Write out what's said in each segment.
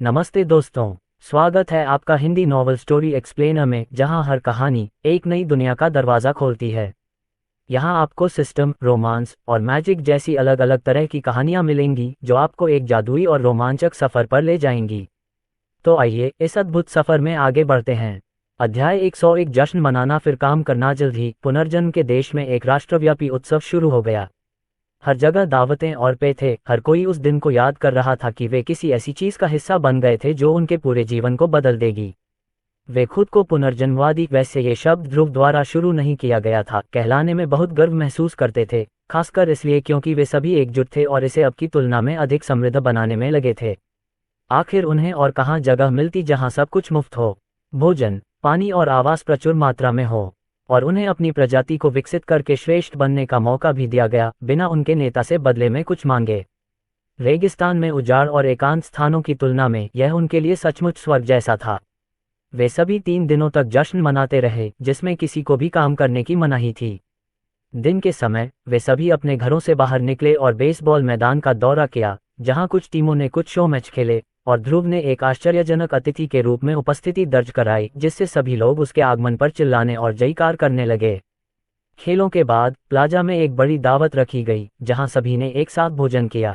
नमस्ते दोस्तों, स्वागत है आपका हिंदी नॉवल स्टोरी एक्सप्लेनर में, जहां हर कहानी एक नई दुनिया का दरवाज़ा खोलती है। यहां आपको सिस्टम, रोमांस और मैजिक जैसी अलग अलग तरह की कहानियां मिलेंगी जो आपको एक जादुई और रोमांचक सफ़र पर ले जाएंगी। तो आइए इस अद्भुत सफ़र में आगे बढ़ते हैं। अध्याय 101 जश्न मनाना फिर काम करना। जल्द ही पुनर्जन्म के देश में एक राष्ट्रव्यापी उत्सव शुरू हो गया। हर जगह दावतें और पे थे। हर कोई उस दिन को याद कर रहा था कि वे किसी ऐसी चीज का हिस्सा बन गए थे जो उनके पूरे जीवन को बदल देगी। वे खुद को पुनर्जन्मवादी, वैसे ये शब्द ध्रुव द्वारा शुरू नहीं किया गया था, कहलाने में बहुत गर्व महसूस करते थे, खासकर इसलिए क्योंकि वे सभी एकजुट थे और इसे अब की तुलना में अधिक समृद्ध बनाने में लगे थे। आखिर उन्हें और कहाँ जगह मिलती जहाँ सब कुछ मुफ्त हो, भोजन, पानी और आवास प्रचुर मात्रा में हो, और उन्हें अपनी प्रजाति को विकसित करके श्रेष्ठ बनने का मौका भी दिया गया, बिना उनके नेता से बदले में कुछ मांगे। रेगिस्तान में उजाड़ और एकांत स्थानों की तुलना में यह उनके लिए सचमुच स्वर्ग जैसा था। वे सभी 3 दिनों तक जश्न मनाते रहे, जिसमें किसी को भी काम करने की मनाही थी। दिन के समय वे सभी अपने घरों से बाहर निकले और बेसबॉल मैदान का दौरा किया, जहां कुछ टीमों ने कुछ शो मैच खेले और ध्रुव ने एक आश्चर्यजनक अतिथि के रूप में उपस्थिति दर्ज कराई, जिससे सभी लोग उसके आगमन पर चिल्लाने और जयकार करने लगे। खेलों के बाद प्लाजा में एक बड़ी दावत रखी गई, जहां सभी ने एक साथ भोजन किया।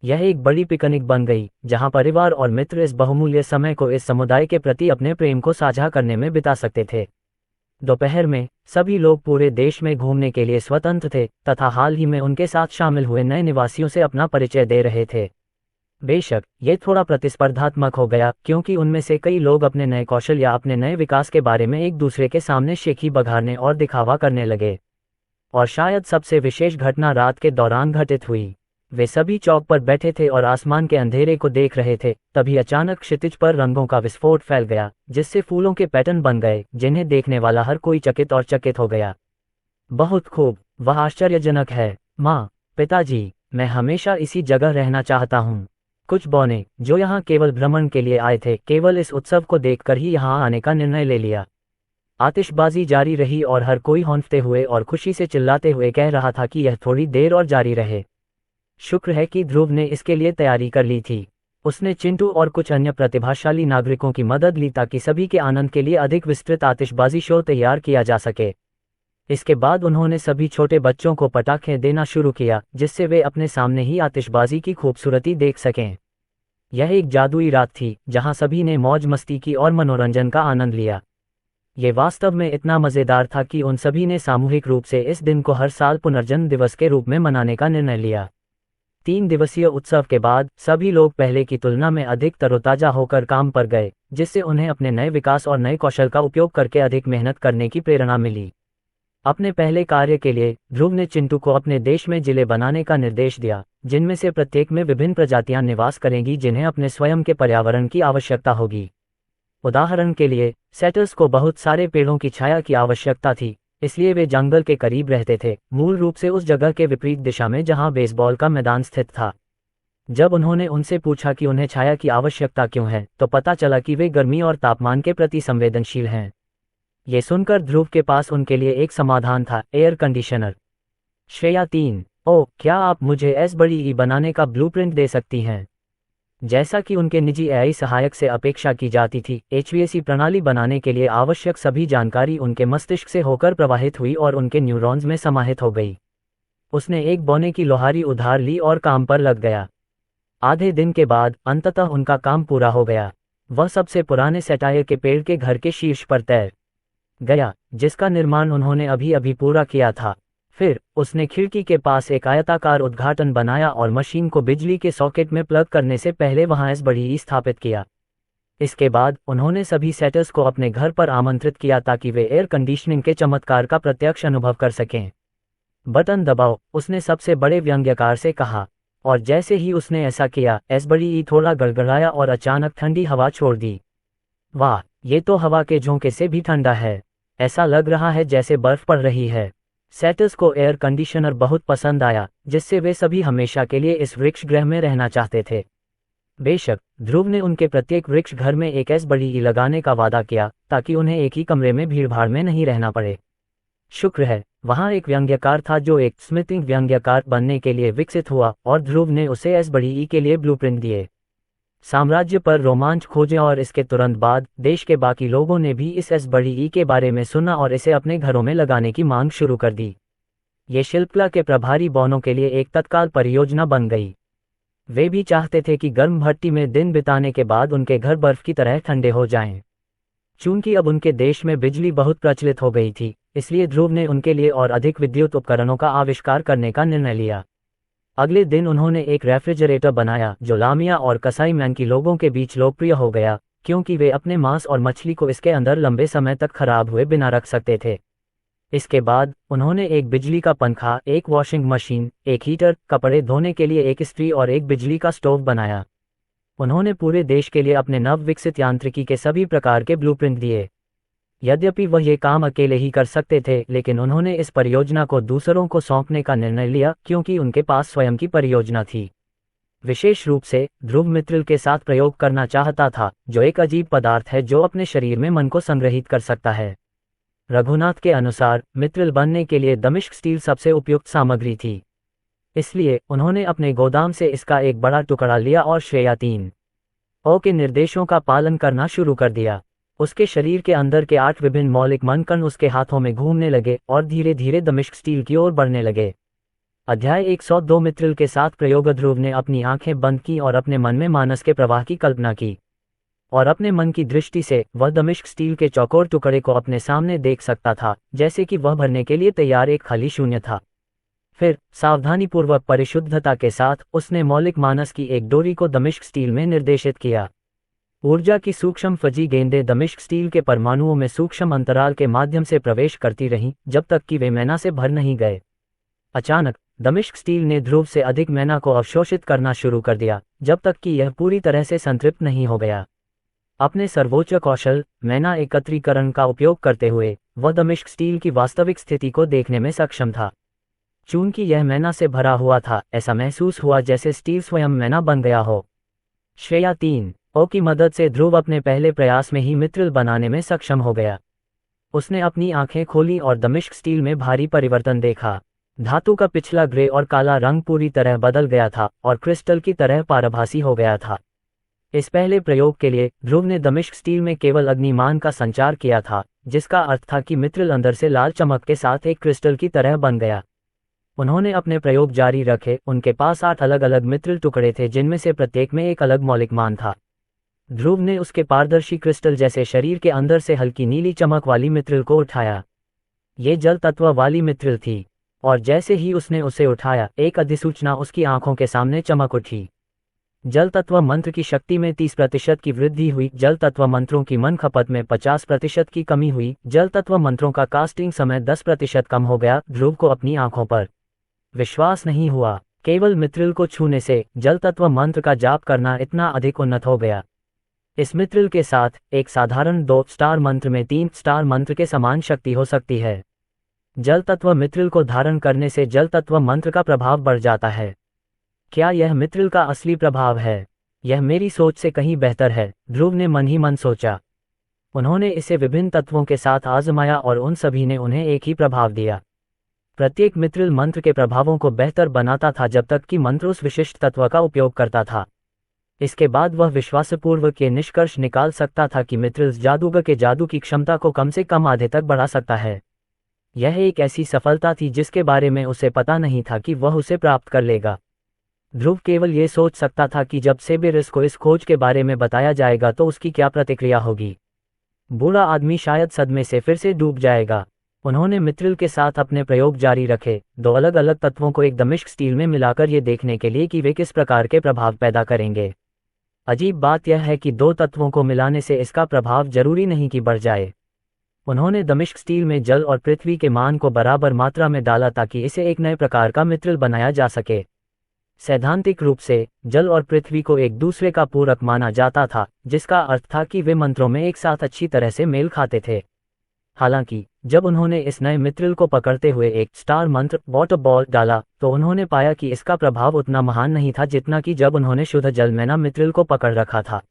यह एक बड़ी पिकनिक बन गई, जहां परिवार और मित्र इस बहुमूल्य समय को इस समुदाय के प्रति अपने प्रेम को साझा करने में बिता सकते थे। दोपहर में सभी लोग पूरे देश में घूमने के लिए स्वतंत्र थे तथा हाल ही में उनके साथ शामिल हुए नए निवासियों से अपना परिचय दे रहे थे। बेशक ये थोड़ा प्रतिस्पर्धात्मक हो गया, क्योंकि उनमें से कई लोग अपने नए कौशल या अपने नए विकास के बारे में एक दूसरे के सामने शेखी बघारने और दिखावा करने लगे। और शायद सबसे विशेष घटना रात के दौरान घटित हुई। वे सभी चौक पर बैठे थे और आसमान के अंधेरे को देख रहे थे, तभी अचानक क्षितिज पर रंगों का विस्फोट फैल गया, जिससे फूलों के पैटर्न बन गए, जिन्हें देखने वाला हर कोई चकित और चकित हो गया। बहुत खूब, वह आश्चर्यजनक है। माँ, पिताजी, मैं हमेशा इसी जगह रहना चाहता हूँ। कुछ बौने, जो यहाँ केवल भ्रमण के लिए आए थे, केवल इस उत्सव को देखकर ही यहाँ आने का निर्णय ले लिया। आतिशबाजी जारी रही और हर कोई हौंफते हुए और खुशी से चिल्लाते हुए कह रहा था कि यह थोड़ी देर और जारी रहे। शुक्र है कि ध्रुव ने इसके लिए तैयारी कर ली थी। उसने चिंटू और कुछ अन्य प्रतिभाशाली नागरिकों की मदद ली ताकि सभी के आनंद के लिए अधिक विस्तृत आतिशबाजी शो तैयार किया जा सके। इसके बाद उन्होंने सभी छोटे बच्चों को पटाखे देना शुरू किया, जिससे वे अपने सामने ही आतिशबाजी की खूबसूरती देख सकें। यह एक जादुई रात थी, जहां सभी ने मौज मस्ती की और मनोरंजन का आनंद लिया। ये वास्तव में इतना मज़ेदार था कि उन सभी ने सामूहिक रूप से इस दिन को हर साल पुनर्जन्म दिवस के रूप में मनाने का निर्णय लिया। 3 दिवसीय उत्सव के बाद सभी लोग पहले की तुलना में अधिक तरोताजा होकर काम पर गए, जिससे उन्हें अपने नए विकास और नए कौशल का उपयोग करके अधिक मेहनत करने की प्रेरणा मिली। अपने पहले कार्य के लिए ध्रुव ने चिंटू को अपने देश में जिले बनाने का निर्देश दिया, जिनमें से प्रत्येक में विभिन्न प्रजातियां निवास करेंगी, जिन्हें अपने स्वयं के पर्यावरण की आवश्यकता होगी। उदाहरण के लिए सेटल्स को बहुत सारे पेड़ों की छाया की आवश्यकता थी, इसलिए वे जंगल के करीब रहते थे, मूल रूप से उस जगह के विपरीत दिशा में जहां बेसबॉल का मैदान स्थित था। जब उन्होंने उनसे पूछा कि उन्हें छाया की आवश्यकता क्यों है, तो पता चला कि वे गर्मी और तापमान के प्रति संवेदनशील हैं। ये सुनकर ध्रुव के पास उनके लिए एक समाधान था, एयर कंडीशनर। श्रेया 3, ओह, क्या आप मुझे एस बड़ी ई बनाने का ब्लूप्रिंट दे सकती हैं? जैसा कि उनके निजी एआई सहायक से अपेक्षा की जाती थी, एचवीएसी प्रणाली बनाने के लिए आवश्यक सभी जानकारी उनके मस्तिष्क से होकर प्रवाहित हुई और उनके न्यूरॉन्स में समाहित हो गई। उसने एक बौने की लोहारी उधार ली और काम पर लग गया। आधे दिन के बाद अंततः उनका काम पूरा हो गया। वह सबसे पुराने सेटायर के पेड़ के घर के शीर्ष पर तैर गया, जिसका निर्माण उन्होंने अभी अभी पूरा किया था। फिर उसने खिड़की के पास एक आयताकार उद्घाटन बनाया और मशीन को बिजली के सॉकेट में प्लग करने से पहले वहां एस बड़ी ई स्थापित किया। इसके बाद उन्होंने सभी सेटर्स को अपने घर पर आमंत्रित किया ताकि वे एयर कंडीशनिंग के चमत्कार का प्रत्यक्ष अनुभव कर सकें। बटन दबाओ, उसने सबसे बड़े व्यंग्यकार से कहा, और जैसे ही उसने ऐसा किया, एस बड़ी ई थोड़ा गड़गड़ाया और अचानक ठंडी हवा छोड़ दी। वाह, ये तो हवा के झोंके से भी ठंडा है। ऐसा लग रहा है जैसे बर्फ पड़ रही है। सेटर्स को एयर कंडीशनर बहुत पसंद आया, जिससे वे सभी हमेशा के लिए इस वृक्ष गृह में रहना चाहते थे। बेशक ध्रुव ने उनके प्रत्येक वृक्ष घर में एक एस बड़ी ई लगाने का वादा किया, ताकि उन्हें एक ही कमरे में भीड़भाड़ में नहीं रहना पड़े। शुक्र है, वहां एक व्यंग्यकार था जो एक स्मिथिंग व्यंग्यकार बनने के लिए विकसित हुआ, और ध्रुव ने उसे एस बड़ी ई के लिए ब्लूप्रिंट दिए। साम्राज्य पर रोमांच खोजें और इसके तुरंत बाद देश के बाकी लोगों ने भी इस बड़ी ई के बारे में सुना और इसे अपने घरों में लगाने की मांग शुरू कर दी। ये शिल्पकला के प्रभारी बौनों के लिए एक तत्काल परियोजना बन गई। वे भी चाहते थे कि गर्म भट्टी में दिन बिताने के बाद उनके घर बर्फ की तरह ठंडे हो जाएं। चूंकि अब उनके देश में बिजली बहुत प्रचलित हो गई थी, इसलिए ध्रुव ने उनके लिए और अधिक विद्युत उपकरणों का आविष्कार करने का निर्णय लिया। अगले दिन उन्होंने एक रेफ्रिजरेटर बनाया जो लामिया और कसाई मैन की लोगों के बीच लोकप्रिय हो गया, क्योंकि वे अपने मांस और मछली को इसके अंदर लंबे समय तक खराब हुए बिना रख सकते थे। इसके बाद उन्होंने एक बिजली का पंखा, एक वॉशिंग मशीन, एक हीटर, कपड़े धोने के लिए एक इस्त्री और एक बिजली का स्टोव बनाया। उन्होंने पूरे देश के लिए अपने नव विकसित यांत्रिकी के सभी प्रकार के ब्लूप्रिंट दिए। यद्यपि वह ये काम अकेले ही कर सकते थे, लेकिन उन्होंने इस परियोजना को दूसरों को सौंपने का निर्णय लिया क्योंकि उनके पास स्वयं की परियोजना थी। विशेष रूप से ध्रुव मित्रिल के साथ प्रयोग करना चाहता था, जो एक अजीब पदार्थ है जो अपने शरीर में मन को संग्रहित कर सकता है। रघुनाथ के अनुसार मित्रिल बनने के लिए दमिश्क स्टील सबसे उपयुक्त सामग्री थी। इसलिए उन्होंने अपने गोदाम से इसका एक बड़ा टुकड़ा लिया और श्रेया 3 के निर्देशों का पालन करना शुरू कर दिया। उसके शरीर के अंदर के 8 विभिन्न मौलिक मनकण उसके हाथों में घूमने लगे और धीरे धीरे दमिश्क स्टील की ओर बढ़ने लगे। अध्याय 102 मित्रिल के साथ प्रयोग। ध्रुव ने अपनी आंखें बंद की और अपने मन में मानस के प्रवाह की कल्पना की, और अपने मन की दृष्टि से वह दमिश्क स्टील के चौकोर टुकड़े को अपने सामने देख सकता था, जैसे कि वह भरने के लिए तैयार एक खाली शून्य था। फिर सावधानीपूर्वक परिशुद्धता के साथ उसने मौलिक मानस की एक डोरी को दमिश्क स्टील में निर्देशित किया। ऊर्जा की सूक्ष्म फजी गेंदें दमिश्क स्टील के परमाणुओं में सूक्ष्म अंतराल के माध्यम से प्रवेश करती रहीं जब तक कि वे मैना से भर नहीं गए। अचानक दमिश्क स्टील ने ध्रुव से अधिक मैना को अवशोषित करना शुरू कर दिया, जब तक कि यह पूरी तरह से संतृप्त नहीं हो गया। अपने सर्वोच्च कौशल मैना एकत्रीकरण का उपयोग करते हुए वह दमिश्क स्टील की वास्तविक स्थिति को देखने में सक्षम था। चूंकि यह मैना से भरा हुआ था, ऐसा महसूस हुआ जैसे स्टील स्वयं मैना बन गया हो। श्रेया 3 की मदद से ध्रुव अपने पहले प्रयास में ही मित्रिल बनाने में सक्षम हो गया। उसने अपनी आंखें खोली और दमिश्क स्टील में भारी परिवर्तन देखा। धातु का पिछला ग्रे और काला रंग पूरी तरह बदल गया था और क्रिस्टल की तरह पारभासी हो गया था। इस पहले प्रयोग के लिए ध्रुव ने दमिश्क स्टील में केवल अग्निमान का संचार किया था, जिसका अर्थ था कि मित्रिल अंदर से लाल चमक के साथ एक क्रिस्टल की तरह बन गया। उन्होंने अपने प्रयोग जारी रखे। उनके पास 8 अलग अलग मित्रिल टुकड़े थे, जिनमें से प्रत्येक में एक अलग मौलिक मान था। ध्रुव ने उसके पारदर्शी क्रिस्टल जैसे शरीर के अंदर से हल्की नीली चमक वाली मित्रिल को उठाया। ये जल तत्व वाली मित्रिल थी, और जैसे ही उसने उसे उठाया, एक अधिसूचना उसकी आंखों के सामने चमक उठी। जल तत्व मंत्र की शक्ति में 30% की वृद्धि हुई। जल तत्व मंत्रों की मन खपत में 50% की कमी हुई। जल तत्व मंत्रों का कास्टिंग समय 10% कम हो गया। ध्रुव को अपनी आंखों पर विश्वास नहीं हुआ। केवल मित्रिल को छूने से जल तत्व मंत्र का जाप करना इतना अधिक उन्नत हो गया। इस मित्रिल के साथ एक साधारण 2 स्टार मंत्र में 3 स्टार मंत्र के समान शक्ति हो सकती है। जल तत्व मित्रिल को धारण करने से जल तत्व मंत्र का प्रभाव बढ़ जाता है। क्या यह मित्रिल का असली प्रभाव है? यह मेरी सोच से कहीं बेहतर है, ध्रुव ने मन ही मन सोचा। उन्होंने इसे विभिन्न तत्वों के साथ आजमाया और उन सभी ने उन्हें एक ही प्रभाव दिया। प्रत्येक मित्रिल मंत्र के प्रभावों को बेहतर बनाता था जब तक कि मंत्र उस विशिष्ट तत्व का उपयोग करता था। इसके बाद वह विश्वासपूर्वक ये निष्कर्ष निकाल सकता था कि मित्रिल जादूगर के जादू की क्षमता को कम से कम आधे तक बढ़ा सकता है। यह एक ऐसी सफलता थी जिसके बारे में उसे पता नहीं था कि वह उसे प्राप्त कर लेगा। ध्रुव केवल ये सोच सकता था कि जब सेबेरिस को इस खोज के बारे में बताया जाएगा तो उसकी क्या प्रतिक्रिया होगी। बूढ़ा आदमी शायद सदमे से फिर से डूब जाएगा। उन्होंने मित्रिल के साथ अपने प्रयोग जारी रखे, 2 अलग अलग तत्वों को एक दमिश्क स्टील में मिलाकर ये देखने के लिए कि वे किस प्रकार के प्रभाव पैदा करेंगे। अजीब बात यह है कि 2 तत्वों को मिलाने से इसका प्रभाव जरूरी नहीं कि बढ़ जाए। उन्होंने दमिश्क स्टील में जल और पृथ्वी के मान को बराबर मात्रा में डाला ताकि इसे एक नए प्रकार का मित्रिल बनाया जा सके। सैद्धांतिक रूप से जल और पृथ्वी को एक दूसरे का पूरक माना जाता था, जिसका अर्थ था कि वे मंत्रों में एक साथ अच्छी तरह से मेल खाते थे। हालांकि जब उन्होंने इस नए मित्रिल को पकड़ते हुए एक स्टार मंत्र वाटर बॉल डाला, तो उन्होंने पाया कि इसका प्रभाव उतना महान नहीं था जितना कि जब उन्होंने शुद्ध जल मैना मित्रिल को पकड़ रखा था।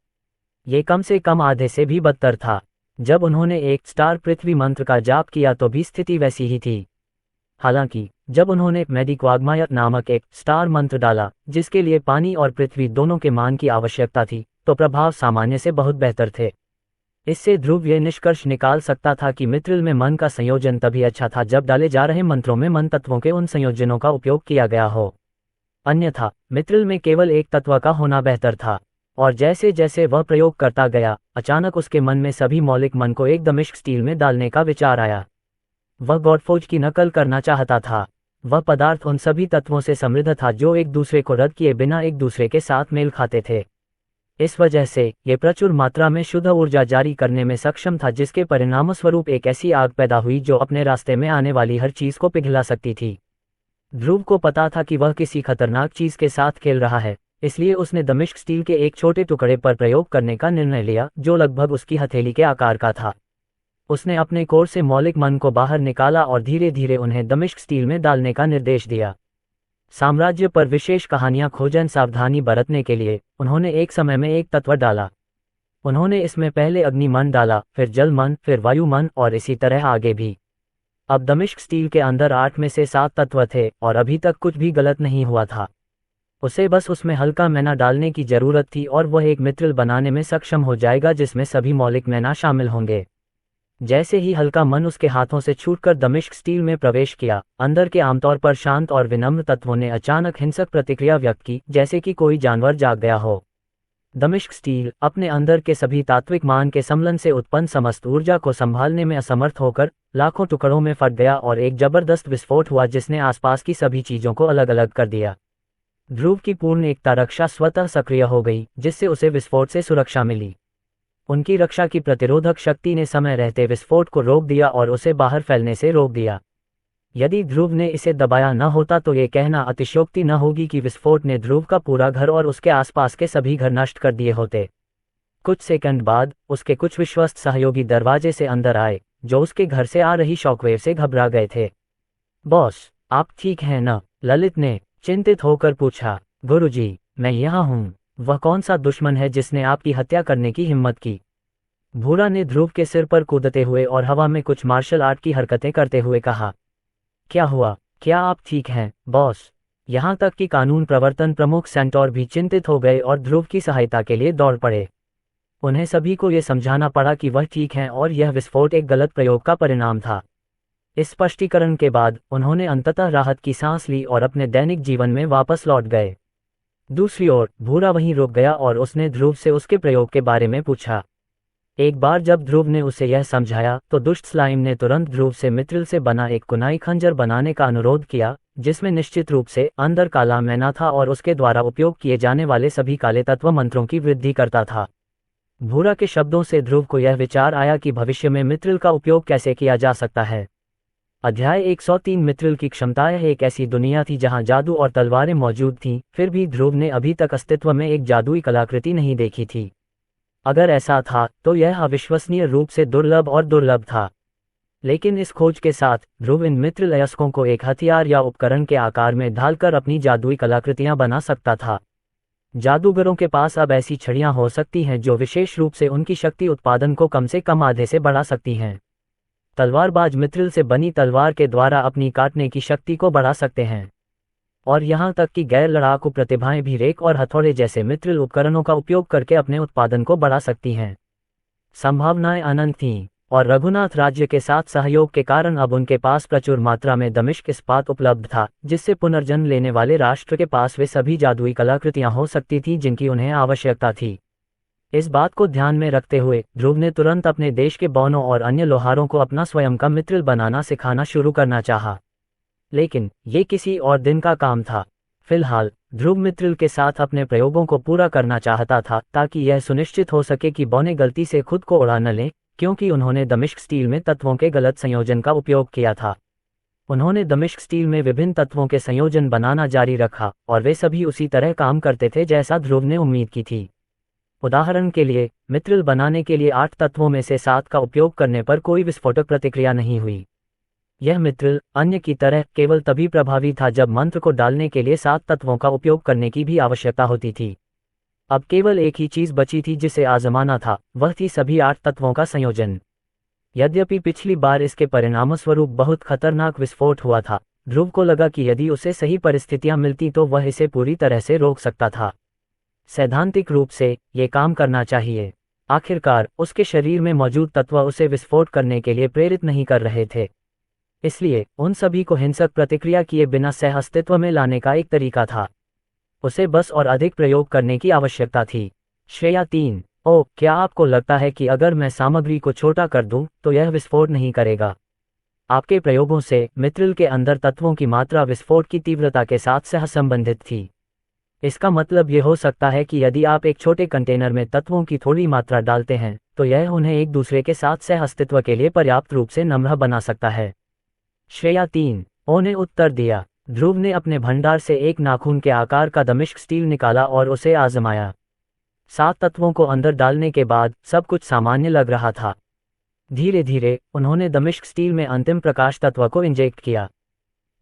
ये कम से कम आधे से भी बदतर था। जब उन्होंने एक स्टार पृथ्वी मंत्र का जाप किया तो भी स्थिति वैसी ही थी। हालांकि जब उन्होंने मेडिक्वाग्माया नामक एक स्टार मंत्र डाला, जिसके लिए पानी और पृथ्वी दोनों के मान की आवश्यकता थी, तो प्रभाव सामान्य से बहुत बेहतर थे। इससे ध्रुव ये निष्कर्ष निकाल सकता था कि मित्रिल में मन का संयोजन तभी अच्छा था जब डाले जा रहे मंत्रों में मन तत्वों के उन संयोजनों का उपयोग किया गया हो। अन्यथा मित्रिल में केवल एक तत्व का होना बेहतर था। और जैसे जैसे वह प्रयोग करता गया, अचानक उसके मन में सभी मौलिक मन को एक दमिश्क स्टील में डालने का विचार आया। वह गॉडफोज की नकल करना चाहता था। वह पदार्थ उन सभी तत्वों से समृद्ध था जो एक दूसरे को रद्द किए बिना एक दूसरे के साथ मेल खाते थे। इस वजह से ये प्रचुर मात्रा में शुद्ध ऊर्जा जारी करने में सक्षम था, जिसके परिणामस्वरूप एक ऐसी आग पैदा हुई जो अपने रास्ते में आने वाली हर चीज को पिघला सकती थी। ध्रुव को पता था कि वह किसी खतरनाक चीज के साथ खेल रहा है, इसलिए उसने दमिश्क स्टील के एक छोटे टुकड़े पर प्रयोग करने का निर्णय लिया जो लगभग उसकी हथेली के आकार का था। उसने अपने कोर से मौलिक मन को बाहर निकाला और धीरे धीरे उन्हें दमिश्क स्टील में डालने का निर्देश दिया। साम्राज्य पर विशेष कहानियां खोजन सावधानी बरतने के लिए उन्होंने एक समय में एक तत्व डाला। उन्होंने इसमें पहले अग्नि मन डाला, फिर जल मन, फिर वायु मन और इसी तरह आगे भी। अब दमिश्क स्टील के अंदर 8 में से 7 तत्व थे और अभी तक कुछ भी गलत नहीं हुआ था। उसे बस उसमें हल्का मैना डालने की जरूरत थी और वह एक मित्रिल बनाने में सक्षम हो जाएगा जिसमें सभी मौलिक मैना शामिल होंगे। जैसे ही हल्का मन उसके हाथों से छूटकर दमिश्क स्टील में प्रवेश किया, अंदर के आमतौर पर शांत और विनम्र तत्वों ने अचानक हिंसक प्रतिक्रिया व्यक्त की, जैसे कि कोई जानवर जाग गया हो। दमिश्क स्टील अपने अंदर के सभी तात्विक मान के सम्मिलन से उत्पन्न समस्त ऊर्जा को संभालने में असमर्थ होकर लाखों टुकड़ों में फट गया और एक जबरदस्त विस्फोट हुआ जिसने आसपास की सभी चीजों को अलग अलग कर दिया। ध्रुव की पूर्ण एकता रक्षा स्वतः सक्रिय हो गई, जिससे उसे विस्फोट से सुरक्षा मिली। उनकी रक्षा की प्रतिरोधक शक्ति ने समय रहते विस्फोट को रोक दिया और उसे बाहर फैलने से रोक दिया। यदि ध्रुव ने इसे दबाया न होता तो ये कहना अतिशयोक्ति न होगी कि विस्फोट ने ध्रुव का पूरा घर और उसके आसपास के सभी घर नष्ट कर दिए होते। कुछ सेकंड बाद उसके कुछ विश्वस्त सहयोगी दरवाजे से अंदर आए, जो उसके घर से आ रही शॉकवेव से घबरा गए थे। बॉस, आप ठीक हैं न? ललित ने चिंतित होकर पूछा। गुरुजी, मैं यहाँ हूँ। वह कौन सा दुश्मन है जिसने आपकी हत्या करने की हिम्मत की? भूरा ने ध्रुव के सिर पर कूदते हुए और हवा में कुछ मार्शल आर्ट की हरकतें करते हुए कहा। क्या हुआ? क्या आप ठीक हैं, बॉस? यहाँ तक कि कानून प्रवर्तन प्रमुख सेंटोर भी चिंतित हो गए और ध्रुव की सहायता के लिए दौड़ पड़े। उन्हें सभी को यह समझाना पड़ा कि वह ठीक हैं और यह विस्फोट एक गलत प्रयोग का परिणाम था। इस स्पष्टीकरण के बाद उन्होंने अंततः राहत की सांस ली और अपने दैनिक जीवन में वापस लौट गए। दूसरी ओर भूरा वहीं रुक गया और उसने ध्रुव से उसके प्रयोग के बारे में पूछा। एक बार जब ध्रुव ने उसे यह समझाया तो दुष्ट स्लाइम ने तुरंत ध्रुव से मित्रिल से बना एक कुनाई खंजर बनाने का अनुरोध किया, जिसमें निश्चित रूप से अंदर काला मैना था और उसके द्वारा उपयोग किए जाने वाले सभी काले तत्व मंत्रों की वृद्धि करता था। भूरा के शब्दों से ध्रुव को यह विचार आया कि भविष्य में मित्रिल का उपयोग कैसे किया जा सकता है। अध्याय 103 मित्रिल की क्षमताएं। एक ऐसी दुनिया थी जहां जादू और तलवारें मौजूद थीं, फिर भी ध्रुव ने अभी तक अस्तित्व में एक जादुई कलाकृति नहीं देखी थी। अगर ऐसा था तो यह अविश्वसनीय रूप से दुर्लभ और दुर्लभ था। लेकिन इस खोज के साथ ध्रुव इन मित्रिल अयस्कों को एक हथियार या उपकरण के आकार में ढालकर अपनी जादुई कलाकृतियां बना सकता था। जादूगरों के पास अब ऐसी छड़ियां हो सकती हैं जो विशेष रूप से उनकी शक्ति उत्पादन को कम से कम आधे से बढ़ा सकती हैं। तलवारबाज मित्रिल से बनी तलवार के द्वारा अपनी काटने की शक्ति को बढ़ा सकते हैं, और यहाँ तक कि गैर लड़ाकू प्रतिभाएं भी रेक और हथौड़े जैसे मित्रिल उपकरणों का उपयोग करके अपने उत्पादन को बढ़ा सकती हैं। संभावनाएं अनंत थीं, और रघुनाथ राज्य के साथ सहयोग के कारण अब उनके पास प्रचुर मात्रा में दमिश्क इस्पात उपलब्ध था, जिससे पुनर्जन्म लेने वाले राष्ट्र के पास वे सभी जादुई कलाकृतियां हो सकती थीं जिनकी उन्हें आवश्यकता थी। इस बात को ध्यान में रखते हुए ध्रुव ने तुरंत अपने देश के बौनों और अन्य लोहारों को अपना स्वयं का मित्रिल बनाना सिखाना शुरू करना चाहा। लेकिन ये किसी और दिन का काम था। फिलहाल ध्रुव मित्रिल के साथ अपने प्रयोगों को पूरा करना चाहता था ताकि यह सुनिश्चित हो सके कि बौने गलती से खुद को उड़ा न लें, क्योंकि उन्होंने दमिश्क स्टील में तत्वों के गलत संयोजन का उपयोग किया था। उन्होंने दमिश्क स्टील में विभिन्न तत्वों के संयोजन बनाना जारी रखा और वे सभी उसी तरह काम करते थे जैसा ध्रुव ने उम्मीद की थी। उदाहरण के लिए मित्रिल बनाने के लिए 8 तत्वों में से 7 का उपयोग करने पर कोई विस्फोटक प्रतिक्रिया नहीं हुई। यह मित्रिल अन्य की तरह केवल तभी प्रभावी था जब मंत्र को डालने के लिए 7 तत्वों का उपयोग करने की भी आवश्यकता होती थी। अब केवल एक ही चीज बची थी जिसे आजमाना था, वह थी सभी 8 तत्वों का संयोजन। यद्यपि पिछली बार इसके परिणामस्वरूप बहुत खतरनाक विस्फोट हुआ था, ध्रुव को लगा कि यदि उसे सही परिस्थितियां मिलती तो वह इसे पूरी तरह से रोक सकता था। सैद्धांतिक रूप से ये काम करना चाहिए। आखिरकार उसके शरीर में मौजूद तत्व उसे विस्फोट करने के लिए प्रेरित नहीं कर रहे थे। इसलिए उन सभी को हिंसक प्रतिक्रिया किए बिना सह अस्तित्व में लाने का एक तरीका था। उसे बस और अधिक प्रयोग करने की आवश्यकता थी। श्रेया 3। ओह, क्या आपको लगता है कि अगर मैं सामग्री को छोटा कर दूं तो यह विस्फोट नहीं करेगा? आपके प्रयोगों से मित्रिल के अंदर तत्वों की मात्रा विस्फोट की तीव्रता के साथ सहसंबंधित थी। इसका मतलब ये हो सकता है कि यदि आप एक छोटे कंटेनर में तत्वों की थोड़ी मात्रा डालते हैं तो यह उन्हें एक दूसरे के साथ सह अस्तित्व के लिए पर्याप्त रूप से नम्र बना सकता है। श्रेया 3। ओ ने उत्तर दिया। ध्रुव ने अपने भंडार से एक नाखून के आकार का दमिश्क स्टील निकाला और उसे आजमाया। 7 तत्वों को अंदर डालने के बाद सब कुछ सामान्य लग रहा था। धीरे धीरे उन्होंने दमिश्क स्टील में अंतिम प्रकाश तत्व को इंजेक्ट किया।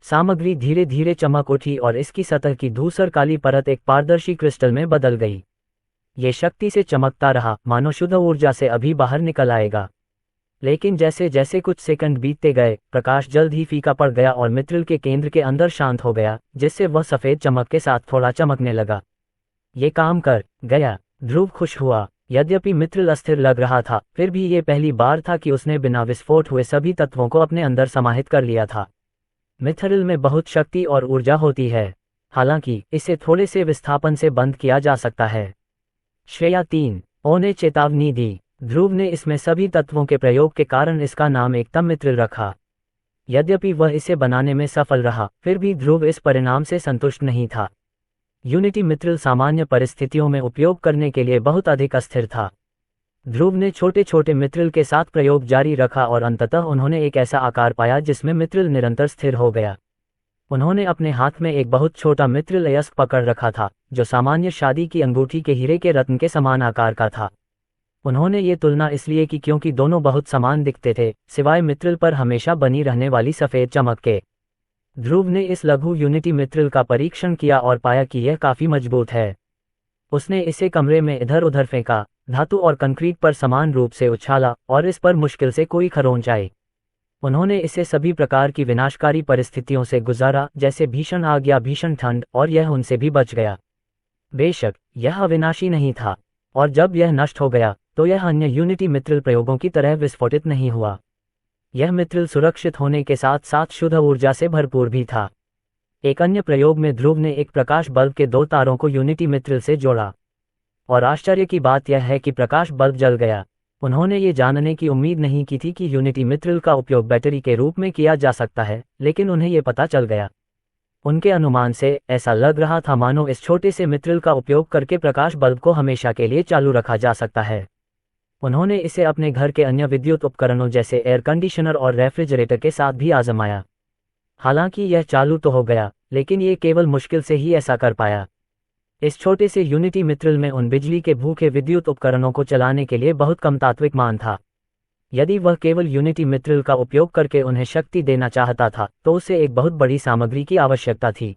सामग्री धीरे धीरे चमक उठी और इसकी सतह की धूसर काली परत एक पारदर्शी क्रिस्टल में बदल गई। ये शक्ति से चमकता रहा, मानो शुद्ध ऊर्जा से अभी बाहर निकल आएगा। लेकिन जैसे जैसे कुछ सेकंड बीतते गए, प्रकाश जल्द ही फीका पड़ गया और मित्रिल के केंद्र के अंदर शांत हो गया, जिससे वह सफेद चमक के साथ थोड़ा चमकने लगा। ये काम कर गया। ध्रुव खुश हुआ। यद्यपि मित्रिल अस्थिर लग रहा था, फिर भी ये पहली बार था कि उसने बिना विस्फोट हुए सभी तत्वों को अपने अंदर समाहित कर लिया था। मित्रिल में बहुत शक्ति और ऊर्जा होती है, हालांकि इसे थोड़े से विस्थापन से बंद किया जा सकता है। श्रेया 3। ओ ने चेतावनी दी। ध्रुव ने इसमें सभी तत्वों के प्रयोग के कारण इसका नाम एकतम मित्रिल रखा। यद्यपि वह इसे बनाने में सफल रहा, फिर भी ध्रुव इस परिणाम से संतुष्ट नहीं था। यूनिटी मित्रिल सामान्य परिस्थितियों में उपयोग करने के लिए बहुत अधिक अस्थिर था। ध्रुव ने छोटे छोटे मित्रिल के साथ प्रयोग जारी रखा और अंततः उन्होंने एक ऐसा आकार पाया जिसमें मित्रिल निरंतर स्थिर हो गया। उन्होंने अपने हाथ में एक बहुत छोटा मित्रिल अयस्क पकड़ रखा था, जो सामान्य शादी की अंगूठी के हीरे के रत्न के समान आकार का था। उन्होंने ये तुलना इसलिए की क्योंकि दोनों बहुत समान दिखते थे, सिवाय मित्रिल पर हमेशा बनी रहने वाली सफ़ेद चमक के। ध्रुव ने इस लघु यूनिटी मित्रिल का परीक्षण किया और पाया कि यह काफ़ी मजबूत है। उसने इसे कमरे में इधर उधर फेंका, धातु और कंक्रीट पर समान रूप से उछाला और इस पर मुश्किल से कोई खरोंच आई। उन्होंने इसे सभी प्रकार की विनाशकारी परिस्थितियों से गुजारा, जैसे भीषण आग या भीषण ठंड, और यह उनसे भी बच गया। बेशक यह अविनाशी नहीं था, और जब यह नष्ट हो गया तो यह अन्य यूनिटी मित्रिल प्रयोगों की तरह विस्फोटित नहीं हुआ। यह मित्रिल सुरक्षित होने के साथ साथ शुद्ध ऊर्जा से भरपूर भी था। एक अन्य प्रयोग में ध्रुव ने एक प्रकाश बल्ब के 2 तारों को यूनिटी मित्रिल से जोड़ा, और आश्चर्य की बात यह है कि प्रकाश बल्ब जल गया। उन्होंने ये जानने की उम्मीद नहीं की थी कि यूनिटी मित्रिल का उपयोग बैटरी के रूप में किया जा सकता है, लेकिन उन्हें ये पता चल गया। उनके अनुमान से ऐसा लग रहा था मानो इस छोटे से मित्रिल का उपयोग करके प्रकाश बल्ब को हमेशा के लिए चालू रखा जा सकता है। उन्होंने इसे अपने घर के अन्य विद्युत उपकरणों जैसे एयर कंडीशनर और रेफ्रिजरेटर के साथ भी आजमाया। हालांकि यह चालू तो हो गया, लेकिन ये केवल मुश्किल से ही ऐसा कर पाया। इस छोटे से यूनिटी मित्रिल में उन बिजली के भूखे विद्युत उपकरणों को चलाने के लिए बहुत कम तात्विक मान था। यदि वह केवल यूनिटी मित्रिल का उपयोग करके उन्हें शक्ति देना चाहता था तो उसे एक बहुत बड़ी सामग्री की आवश्यकता थी।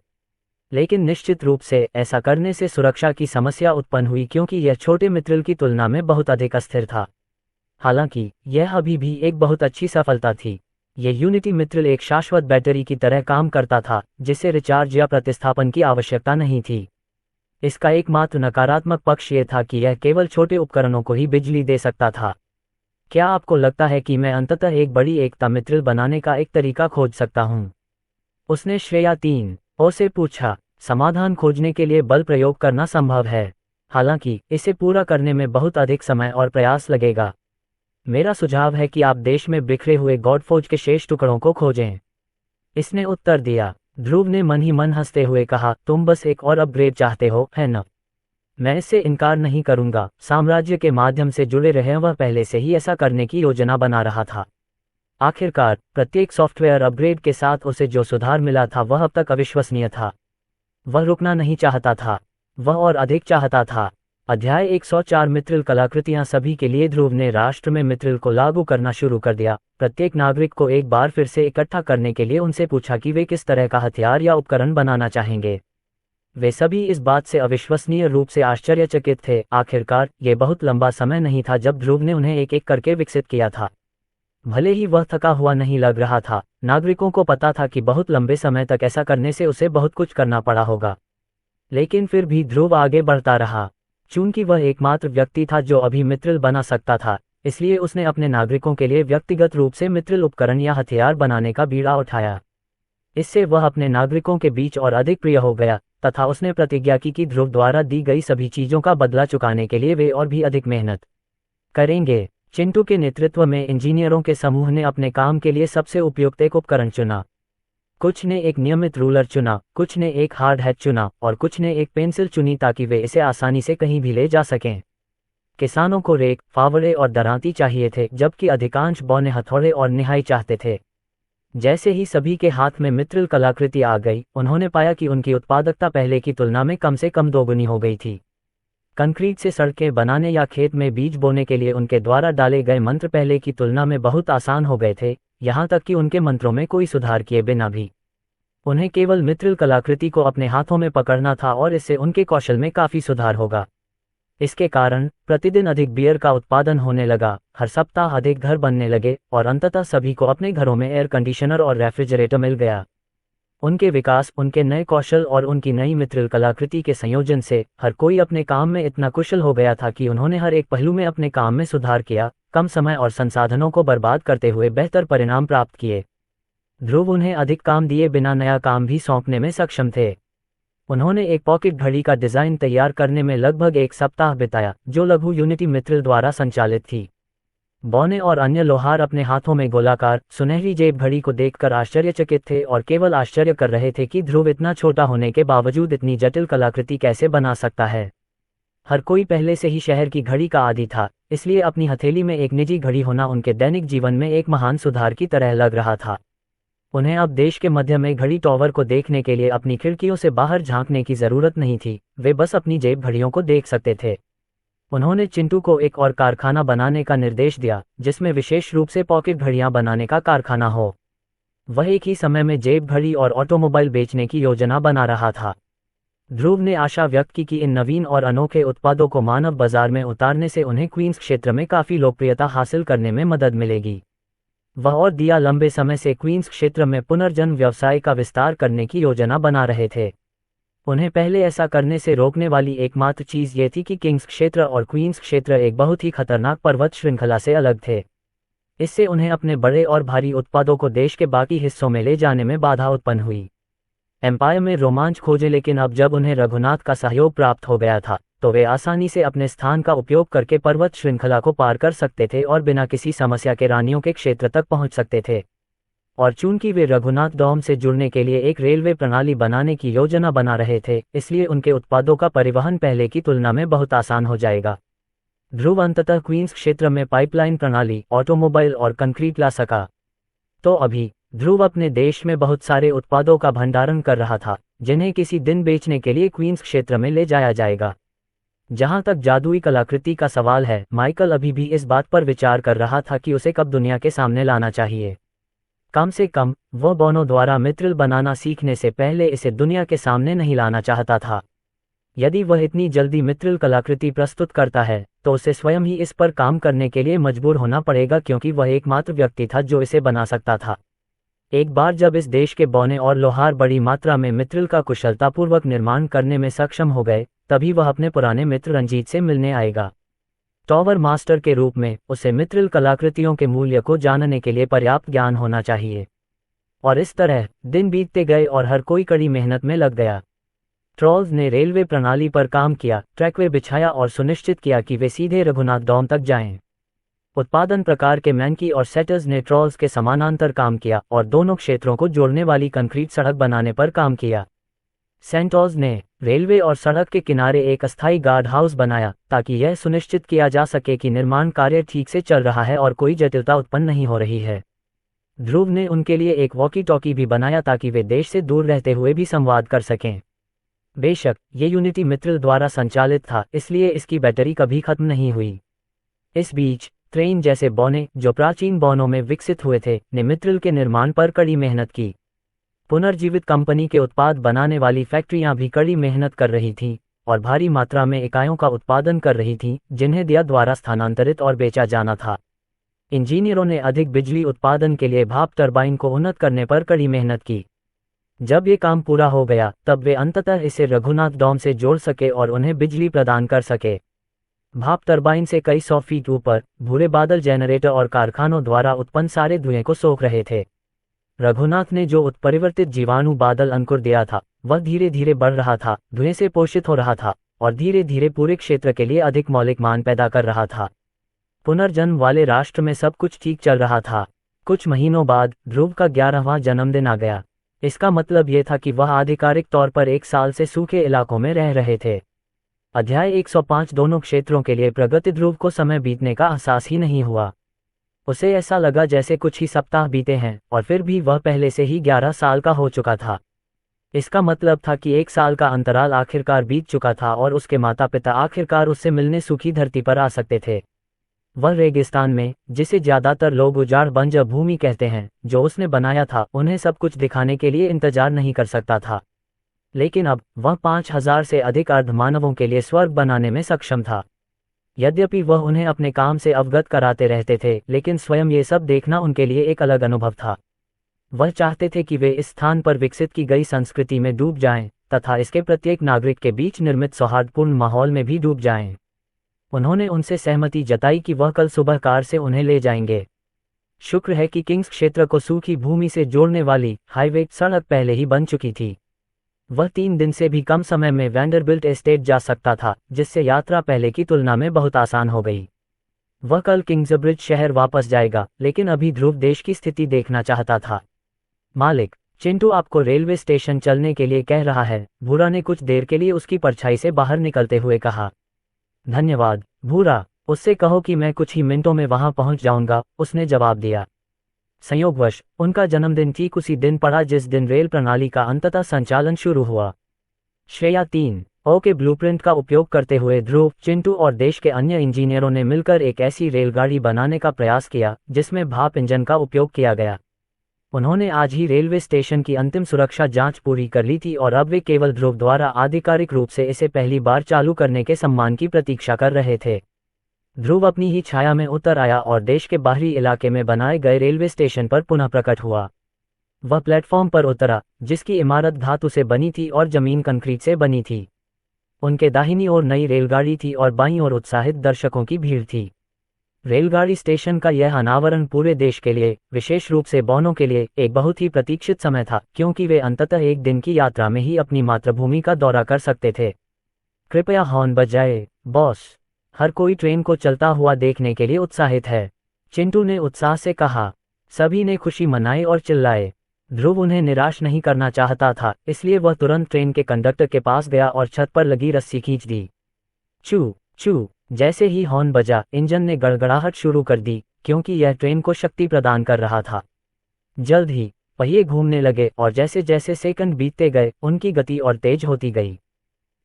लेकिन निश्चित रूप से ऐसा करने से सुरक्षा की समस्या उत्पन्न हुई, क्योंकि यह छोटे मित्रिल की तुलना में बहुत अधिक अस्थिर था। हालांकि यह अभी भी एक बहुत अच्छी सफलता थी। यह यूनिटी मित्रिल एक शाश्वत बैटरी की तरह काम करता था, जिसे रिचार्ज या प्रतिस्थापन की आवश्यकता नहीं थी। इसका एकमात्र नकारात्मक पक्ष यह था कि यह केवल छोटे उपकरणों को ही बिजली दे सकता था। क्या आपको लगता है कि मैं अंततः एक बड़ी एकता मित्रिल बनाने का एक तरीका खोज सकता हूँ? उसने श्रेया 3 ओ से पूछा। समाधान खोजने के लिए बल प्रयोग करना संभव है, हालांकि इसे पूरा करने में बहुत अधिक समय और प्रयास लगेगा। मेरा सुझाव है कि आप देश में बिखरे हुए गॉडफोज के शेष टुकड़ों को खोजें। इसने उत्तर दिया। ध्रुव ने मन ही मन हंसते हुए कहा, तुम बस एक और अपग्रेड चाहते हो, है न? मैं इससे इनकार नहीं करूंगा। साम्राज्य के माध्यम से जुड़े रहे वह पहले से ही ऐसा करने की योजना बना रहा था। आखिरकार प्रत्येक सॉफ्टवेयर अपग्रेड के साथ उसे जो सुधार मिला था वह अब तक अविश्वसनीय था। वह रुकना नहीं चाहता था, वह और अधिक चाहता था। अध्याय 104 मित्रिल कलाकृतियां सभी के लिए। ध्रुव ने राष्ट्र में मित्रिल को लागू करना शुरू कर दिया। प्रत्येक नागरिक को एक बार फिर से इकट्ठा करने के लिए उनसे पूछा कि वे किस तरह का हथियार या उपकरण बनाना चाहेंगे। वे सभी इस बात से अविश्वसनीय रूप से आश्चर्यचकित थे। आखिरकार ये बहुत लंबा समय नहीं था जब ध्रुव ने उन्हें एक एक करके विकसित किया था। भले ही वह थका हुआ नहीं लग रहा था, नागरिकों को पता था कि बहुत लंबे समय तक ऐसा करने से उसे बहुत कुछ करना पड़ा होगा। लेकिन फिर भी ध्रुव आगे बढ़ता रहा। चूंकि वह एकमात्र व्यक्ति था जो अभी मित्रिल बना सकता था, इसलिए उसने अपने नागरिकों के लिए व्यक्तिगत रूप से मित्रिल उपकरण या हथियार बनाने का बीड़ा उठाया। इससे वह अपने नागरिकों के बीच और अधिक प्रिय हो गया, तथा उसने प्रतिज्ञा की कि ध्रुव द्वारा दी गई सभी चीजों का बदला चुकाने के लिए वे और भी अधिक मेहनत करेंगे। चिंटू के नेतृत्व में इंजीनियरों के समूह ने अपने काम के लिए सबसे उपयुक्त एक उपकरण चुना। कुछ ने एक नियमित रूलर चुना, कुछ ने एक हार्ड हैच चुना और कुछ ने एक पेंसिल चुनी ताकि वे इसे आसानी से कहीं भी ले जा सकें। किसानों को रेक, फावड़े और दरांती चाहिए थे, जबकि अधिकांश बौने हथौड़े और निहाई चाहते थे। जैसे ही सभी के हाथ में मित्रिल कलाकृति आ गई, उन्होंने पाया कि उनकी उत्पादकता पहले की तुलना में कम से कम दोगुनी हो गई थी। कंक्रीट से सड़कें बनाने या खेत में बीज बोने के लिए उनके द्वारा डाले गए मंत्र पहले की तुलना में बहुत आसान हो गए थे, यहाँ तक कि उनके मंत्रों में कोई सुधार किए बिना भी उन्हें केवल मित्रिल कलाकृति को अपने हाथों में पकड़ना था और इससे उनके कौशल में काफी सुधार होगा। इसके कारण प्रतिदिन अधिक बियर का उत्पादन होने लगा, हर सप्ताह अधिक घर बनने लगे और अंततः सभी को अपने घरों में एयर कंडीशनर और रेफ्रिजरेटर मिल गया। उनके विकास, उनके नए कौशल और उनकी नई मित्रिल कलाकृति के संयोजन से हर कोई अपने काम में इतना कुशल हो गया था कि उन्होंने हर एक पहलू में अपने काम में सुधार किया, कम समय और संसाधनों को बर्बाद करते हुए बेहतर परिणाम प्राप्त किए। ध्रुव उन्हें अधिक काम दिए बिना नया काम भी सौंपने में सक्षम थे। उन्होंने एक पॉकेट घड़ी का डिजाइन तैयार करने में लगभग 1 सप्ताह बिताया, जो लघु यूनिटी मित्रिल द्वारा संचालित थी। बौने और अन्य लोहार अपने हाथों में गोलाकार, सुनहरी जेब घड़ी को देखकर आश्चर्यचकित थे और केवल आश्चर्य कर रहे थे कि ध्रुव इतना छोटा होने के बावजूद इतनी जटिल कलाकृति कैसे बना सकता है। हर कोई पहले से ही शहर की घड़ी का आदी था, इसलिए अपनी हथेली में एक निजी घड़ी होना उनके दैनिक जीवन में एक महान सुधार की तरह लग रहा था। उन्हें अब देश के मध्य में घड़ी टॉवर को देखने के लिए अपनी खिड़कियों से बाहर झांकने की जरूरत नहीं थी, वे बस अपनी जेब घड़ियों को देख सकते थे। उन्होंने चिंटू को एक और कारखाना बनाने का निर्देश दिया, जिसमें विशेष रूप से पॉकेट घड़ियां बनाने का कारखाना हो। वह एक ही समय में जेब घड़ी और ऑटोमोबाइल बेचने की योजना बना रहा था। ध्रुव ने आशा व्यक्त की कि इन नवीन और अनोखे उत्पादों को मानव बाजार में उतारने से उन्हें क्वींस क्षेत्र में काफी लोकप्रियता हासिल करने में मदद मिलेगी। वह और दिया लंबे समय से क्वींस क्षेत्र में पुनर्जन्म व्यवसाय का विस्तार करने की योजना बना रहे थे। उन्हें पहले ऐसा करने से रोकने वाली एकमात्र चीज ये थी कि किंग्स क्षेत्र और क्वींस क्षेत्र एक बहुत ही खतरनाक पर्वत श्रृंखला से अलग थे। इससे उन्हें अपने बड़े और भारी उत्पादों को देश के बाकी हिस्सों में ले जाने में बाधा उत्पन्न हुई। एम्पायर में रोमांच खोजे, लेकिन अब जब उन्हें रघुनाथ का सहयोग प्राप्त हो गया था, तो वे आसानी से अपने स्थान का उपयोग करके पर्वत श्रृंखला को पार कर सकते थे और बिना किसी समस्या के रानियों के क्षेत्र तक पहुंच सकते थे। और चूंकि वे रघुनाथ डॉम से जुड़ने के लिए एक रेलवे प्रणाली बनाने की योजना बना रहे थे, इसलिए उनके उत्पादों का परिवहन पहले की तुलना में बहुत आसान हो जाएगा। ध्रुव अंततः क्वींस क्षेत्र में पाइपलाइन प्रणाली, ऑटोमोबाइल और कंक्रीट ला सका। तो अभी ध्रुव अपने देश में बहुत सारे उत्पादों का भंडारण कर रहा था, जिन्हें किसी दिन बेचने के लिए क्वींस क्षेत्र में ले जाया जाएगा। जहां तक जादुई कलाकृति का सवाल है, माइकल अभी भी इस बात पर विचार कर रहा था कि उसे कब दुनिया के सामने लाना चाहिए। कम से कम वह बोनो द्वारा मित्रिल बनाना सीखने से पहले इसे दुनिया के सामने नहीं लाना चाहता था। यदि वह इतनी जल्दी मित्रिल कलाकृति प्रस्तुत करता है, तो उसे स्वयं ही इस पर काम करने के लिए मजबूर होना पड़ेगा, क्योंकि वह एकमात्र व्यक्ति था जो इसे बना सकता था। एक बार जब इस देश के बौने और लोहार बड़ी मात्रा में मित्रिल का कुशलतापूर्वक निर्माण करने में सक्षम हो गए, तभी वह अपने पुराने मित्र रंजीत से मिलने आएगा। टॉवर मास्टर के रूप में उसे मित्रिल कलाकृतियों के मूल्य को जानने के लिए पर्याप्त ज्ञान होना चाहिए। और इस तरह दिन बीतते गए और हर कोई कड़ी मेहनत में लग गया। ट्रॉल्स ने रेलवे प्रणाली पर काम किया, ट्रैकवे बिछाया और सुनिश्चित किया कि वे सीधे रघुनाथ डॉम तक जाएं। उत्पादन प्रकार के मैनकी और सेटर्स ने ट्रॉल्स के समानांतर काम किया और दोनों क्षेत्रों को जोड़ने वाली कंक्रीट सड़क बनाने पर काम किया। सेंटोज ने रेलवे और सड़क के किनारे एक अस्थायी गार्ड हाउस बनाया, ताकि यह सुनिश्चित किया जा सके कि निर्माण कार्य ठीक से चल रहा है और कोई जटिलता उत्पन्न नहीं हो रही है। ध्रुव ने उनके लिए एक वॉकी टॉकी भी बनाया, ताकि वे देश से दूर रहते हुए भी संवाद कर सकें। बेशक ये यूनिटी मित्रिल द्वारा संचालित था, इसलिए इसकी बैटरी कभी खत्म नहीं हुई। इस बीच ट्रेन जैसे बौने, जो प्राचीन बौनों में विकसित हुए थे, ने मित्रिल के निर्माण पर कड़ी मेहनत की। पुनर्जीवित कंपनी के उत्पाद बनाने वाली फैक्ट्रियां भी कड़ी मेहनत कर रही थीं और भारी मात्रा में इकाइयों का उत्पादन कर रही थीं, जिन्हें दिया द्वारा स्थानांतरित और बेचा जाना था। इंजीनियरों ने अधिक बिजली उत्पादन के लिए भाप टरबाइन को उन्नत करने पर कड़ी मेहनत की। जब ये काम पूरा हो गया तब वे अंततः इसे रघुनाथ डॉम से जोड़ सके और उन्हें बिजली प्रदान कर सके। भाप टरबाइन से कई 100 फीट ऊपर भूरे बादल जनरेटर और कारखानों द्वारा उत्पन्न सारे धुएं को सोख रहे थे। रघुनाथ ने जो उत्परिवर्तित जीवाणु बादल अंकुर दिया था वह धीरे धीरे बढ़ रहा था, धुएं से पोषित हो रहा था और धीरे धीरे पूरे क्षेत्र के लिए अधिक मौलिक मान पैदा कर रहा था। पुनर्जन्म वाले राष्ट्र में सब कुछ ठीक चल रहा था। कुछ महीनों बाद ध्रुव का 11वां जन्मदिन आ गया। इसका मतलब ये था कि वह आधिकारिक तौर पर 1 साल से सूखे इलाकों में रह रहे थे। अध्याय 105 दोनों क्षेत्रों के लिए प्रगति। ध्रुव को समय बीतने का एहसास ही नहीं हुआ। उसे ऐसा लगा जैसे कुछ ही सप्ताह बीते हैं और फिर भी वह पहले से ही 11 साल का हो चुका था। इसका मतलब था कि 1 साल का अंतराल आखिरकार बीत चुका था और उसके माता पिता आखिरकार उससे मिलने सूखी धरती पर आ सकते थे। वह रेगिस्तान में, जिसे ज्यादातर लोग उजाड़ बंजर भूमि कहते हैं, जो उसने बनाया था, उन्हें सब कुछ दिखाने के लिए इंतजार नहीं कर सकता था। लेकिन अब वह 5000 से अधिक अर्धमानवों के लिए स्वर्ग बनाने में सक्षम था। यद्यपि वह उन्हें अपने काम से अवगत कराते रहते थे, लेकिन स्वयं ये सब देखना उनके लिए एक अलग अनुभव था। वह चाहते थे कि वे इस स्थान पर विकसित की गई संस्कृति में डूब जाएं तथा इसके प्रत्येक नागरिक के बीच निर्मित सौहार्दपूर्ण माहौल में भी डूब जाएं। उन्होंने उनसे सहमति जताई कि वह कल सुबह कार से उन्हें ले जाएंगे। शुक्र है कि किंग्स क्षेत्र को सूखी भूमि से जोड़ने वाली हाईवे सड़क पहले ही बन चुकी थी। वह 3 दिन से भी कम समय में वैंडरबिल्ट एस्टेट जा सकता था, जिससे यात्रा पहले की तुलना में बहुत आसान हो गई। वह कल किंग्सब्रिज शहर वापस जाएगा, लेकिन अभी ध्रुव देश की स्थिति देखना चाहता था। मालिक, चिंटू आपको रेलवे स्टेशन चलने के लिए कह रहा है, भूरा ने कुछ देर के लिए उसकी परछाई से बाहर निकलते हुए कहा। धन्यवाद भूरा, उससे कहो कि मैं कुछ ही मिनटों में वहां पहुंच जाऊंगा, उसने जवाब दिया। संयोगवश उनका जन्मदिन ठीक उसी दिन पड़ा जिस दिन रेल प्रणाली का अंततः संचालन शुरू हुआ। श्रेया 3 के ब्लूप्रिंट का उपयोग करते हुए ध्रुव, चिंटू और देश के अन्य इंजीनियरों ने मिलकर एक ऐसी रेलगाड़ी बनाने का प्रयास किया जिसमें भाप इंजन का उपयोग किया गया। उन्होंने आज ही रेलवे स्टेशन की अंतिम सुरक्षा जांच पूरी कर ली थी और अब वे केवल ध्रुव द्वारा आधिकारिक रूप से इसे पहली बार चालू करने के सम्मान की प्रतीक्षा कर रहे थे। ध्रुव अपनी ही छाया में उतर आया और देश के बाहरी इलाके में बनाए गए रेलवे स्टेशन पर पुनः प्रकट हुआ। वह प्लेटफॉर्म पर उतरा, जिसकी इमारत धातु से बनी थी और जमीन कंक्रीट से बनी थी। उनके दाहिनी ओर नई रेलगाड़ी थी और बाईं ओर उत्साहित दर्शकों की भीड़ थी। रेलगाड़ी स्टेशन का यह अनावरण पूरे देश के लिए, विशेष रूप से बौनों के लिए, एक बहुत ही प्रतीक्षित समय था, क्योंकि वे अंततः एक दिन की यात्रा में ही अपनी मातृभूमि का दौरा कर सकते थे। कृपया हॉर्न बजाए, बॉस। हर कोई ट्रेन को चलता हुआ देखने के लिए उत्साहित है, चिंटू ने उत्साह से कहा। सभी ने खुशी मनाई और चिल्लाए। ध्रुव उन्हें निराश नहीं करना चाहता था, इसलिए वह तुरंत ट्रेन के कंडक्टर के पास गया और छत पर लगी रस्सी खींच दी। चू चू, जैसे ही हॉर्न बजा, इंजन ने गड़गड़ाहट शुरू कर दी, क्योंकि यह ट्रेन को शक्ति प्रदान कर रहा था। जल्द ही पहिए घूमने लगे और जैसे जैसे सेकंड बीतते गए, उनकी गति और तेज होती गई।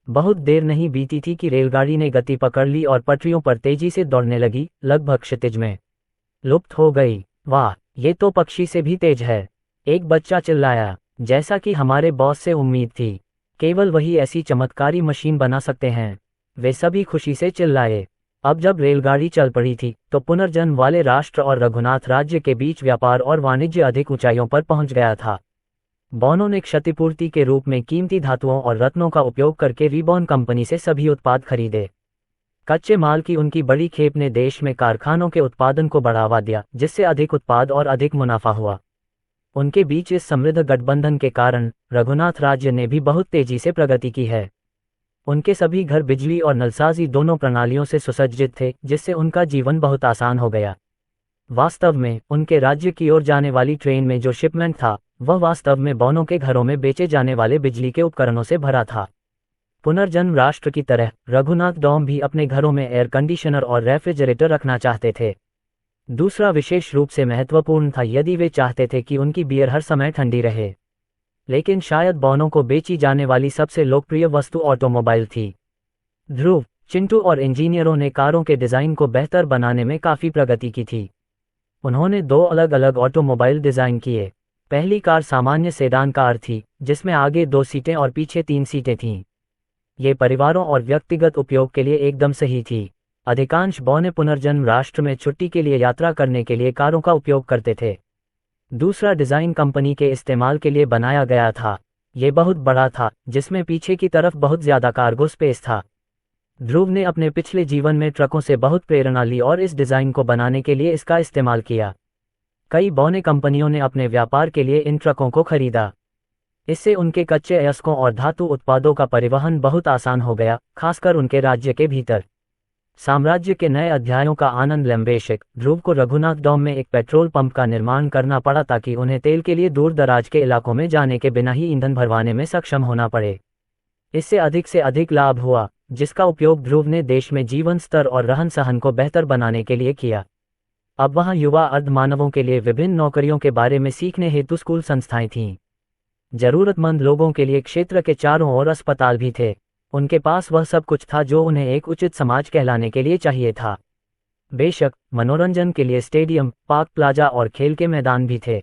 बहुत देर नहीं बीती थी कि रेलगाड़ी ने गति पकड़ ली और पटरियों पर तेजी से दौड़ने लगी, लगभग क्षितिज में लुप्त हो गई। वाह, ये तो पक्षी से भी तेज है, एक बच्चा चिल्लाया। जैसा कि हमारे बॉस से उम्मीद थी, केवल वही ऐसी चमत्कारी मशीन बना सकते हैं, वे सभी खुशी से चिल्लाए। अब जब रेलगाड़ी चल पड़ी थी तो पुनर्जन्म वाले राष्ट्र और रघुनाथ राज्य के बीच व्यापार और वाणिज्य अधिक ऊंचाइयों पर पहुंच गया था। बॉनों ने क्षतिपूर्ति के रूप में कीमती धातुओं और रत्नों का उपयोग करके रिबॉन कंपनी से सभी उत्पाद खरीदे। कच्चे माल की उनकी बड़ी खेप ने देश में कारखानों के उत्पादन को बढ़ावा दिया, जिससे अधिक उत्पाद और अधिक मुनाफा हुआ। उनके बीच इस समृद्ध गठबंधन के कारण रघुनाथ राज्य ने भी बहुत तेजी से प्रगति की है। उनके सभी घर बिजली और नलसाजी दोनों प्रणालियों से सुसज्जित थे, जिससे उनका जीवन बहुत आसान हो गया। वास्तव में उनके राज्य की ओर जाने वाली ट्रेन में जो शिपमेंट था, वह वास्तव में बौनों के घरों में बेचे जाने वाले बिजली के उपकरणों से भरा था। पुनर्जन्म राष्ट्र की तरह रघुनाथ डॉम भी अपने घरों में एयर कंडीशनर और रेफ्रिजरेटर रखना चाहते थे। दूसरा विशेष रूप से महत्वपूर्ण था यदि वे चाहते थे कि उनकी बियर हर समय ठंडी रहे। लेकिन शायद बौनों को बेची जाने वाली सबसे लोकप्रिय वस्तु ऑटोमोबाइल थी। ध्रुव, चिंटू और इंजीनियरों ने कारों के डिज़ाइन को बेहतर बनाने में काफ़ी प्रगति की थी। उन्होंने 2 अलग अलग ऑटोमोबाइल डिज़ाइन किए। पहली कार सामान्य सेडान कार थी, जिसमें आगे 2 सीटें और पीछे 3 सीटें थीं। ये परिवारों और व्यक्तिगत उपयोग के लिए एकदम सही थी। अधिकांश बौने पुनर्जन्म राष्ट्र में छुट्टी के लिए यात्रा करने के लिए कारों का उपयोग करते थे। दूसरा डिज़ाइन कंपनी के इस्तेमाल के लिए बनाया गया था। ये बहुत बड़ा था, जिसमें पीछे की तरफ बहुत ज़्यादा कार्गो स्पेस था। ध्रुव ने अपने पिछले जीवन में ट्रकों से बहुत प्रेरणा ली और इस डिज़ाइन को बनाने के लिए इसका इस्तेमाल किया। कई बौने कंपनियों ने अपने व्यापार के लिए इन ट्रकों को खरीदा। इससे उनके कच्चे अयस्कों और धातु उत्पादों का परिवहन बहुत आसान हो गया, खासकर उनके राज्य के भीतर। साम्राज्य के नए अध्यायों का आनंद लेम्बेशिक ध्रुव को रघुनाथ डॉम में एक पेट्रोल पंप का निर्माण करना पड़ा ताकि उन्हें तेल के लिए दूर दराज के इलाकों में जाने के बिना ही ईंधन भरवाने में सक्षम होना पड़े। इससे से अधिक लाभ हुआ, जिसका उपयोग ध्रुव ने देश में जीवन स्तर और रहन सहन को बेहतर बनाने के लिए किया। अब वहाँ युवा अर्धमानवों के लिए विभिन्न नौकरियों के बारे में सीखने हेतु स्कूल संस्थाएं थीं। जरूरतमंद लोगों के लिए क्षेत्र के चारों ओर अस्पताल भी थे। उनके पास वह सब कुछ था जो उन्हें एक उचित समाज कहलाने के लिए चाहिए था। बेशक, मनोरंजन के लिए स्टेडियम, पार्क प्लाजा और खेल के मैदान भी थे।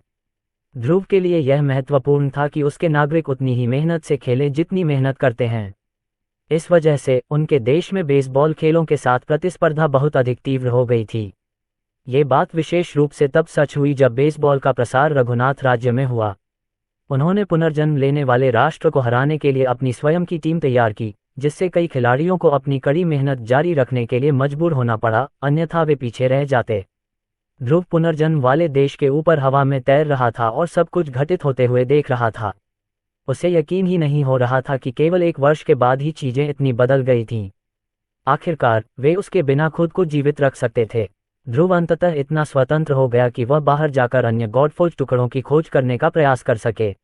ध्रुव के लिए यह महत्वपूर्ण था कि उसके नागरिक उतनी ही मेहनत से खेलें जितनी मेहनत करते हैं। इस वजह से उनके देश में बेसबॉल खेलों के साथ प्रतिस्पर्धा बहुत अधिक तीव्र हो गई थी। ये बात विशेष रूप से तब सच हुई जब बेसबॉल का प्रसार रघुनाथ राज्य में हुआ। उन्होंने पुनर्जन्म लेने वाले राष्ट्र को हराने के लिए अपनी स्वयं की टीम तैयार की, जिससे कई खिलाड़ियों को अपनी कड़ी मेहनत जारी रखने के लिए मजबूर होना पड़ा, अन्यथा वे पीछे रह जाते। ध्रुव पुनर्जन्म वाले देश के ऊपर हवा में तैर रहा था और सब कुछ घटित होते हुए देख रहा था। उसे यकीन ही नहीं हो रहा था कि केवल 1 वर्ष के बाद ही चीजें इतनी बदल गई थीं। आखिरकार वे उसके बिना खुद को जीवित रख सकते थे। ध्रुव अंततः इतना स्वतंत्र हो गया कि वह बाहर जाकर अन्य गॉडफोज टुकड़ों की खोज करने का प्रयास कर सके।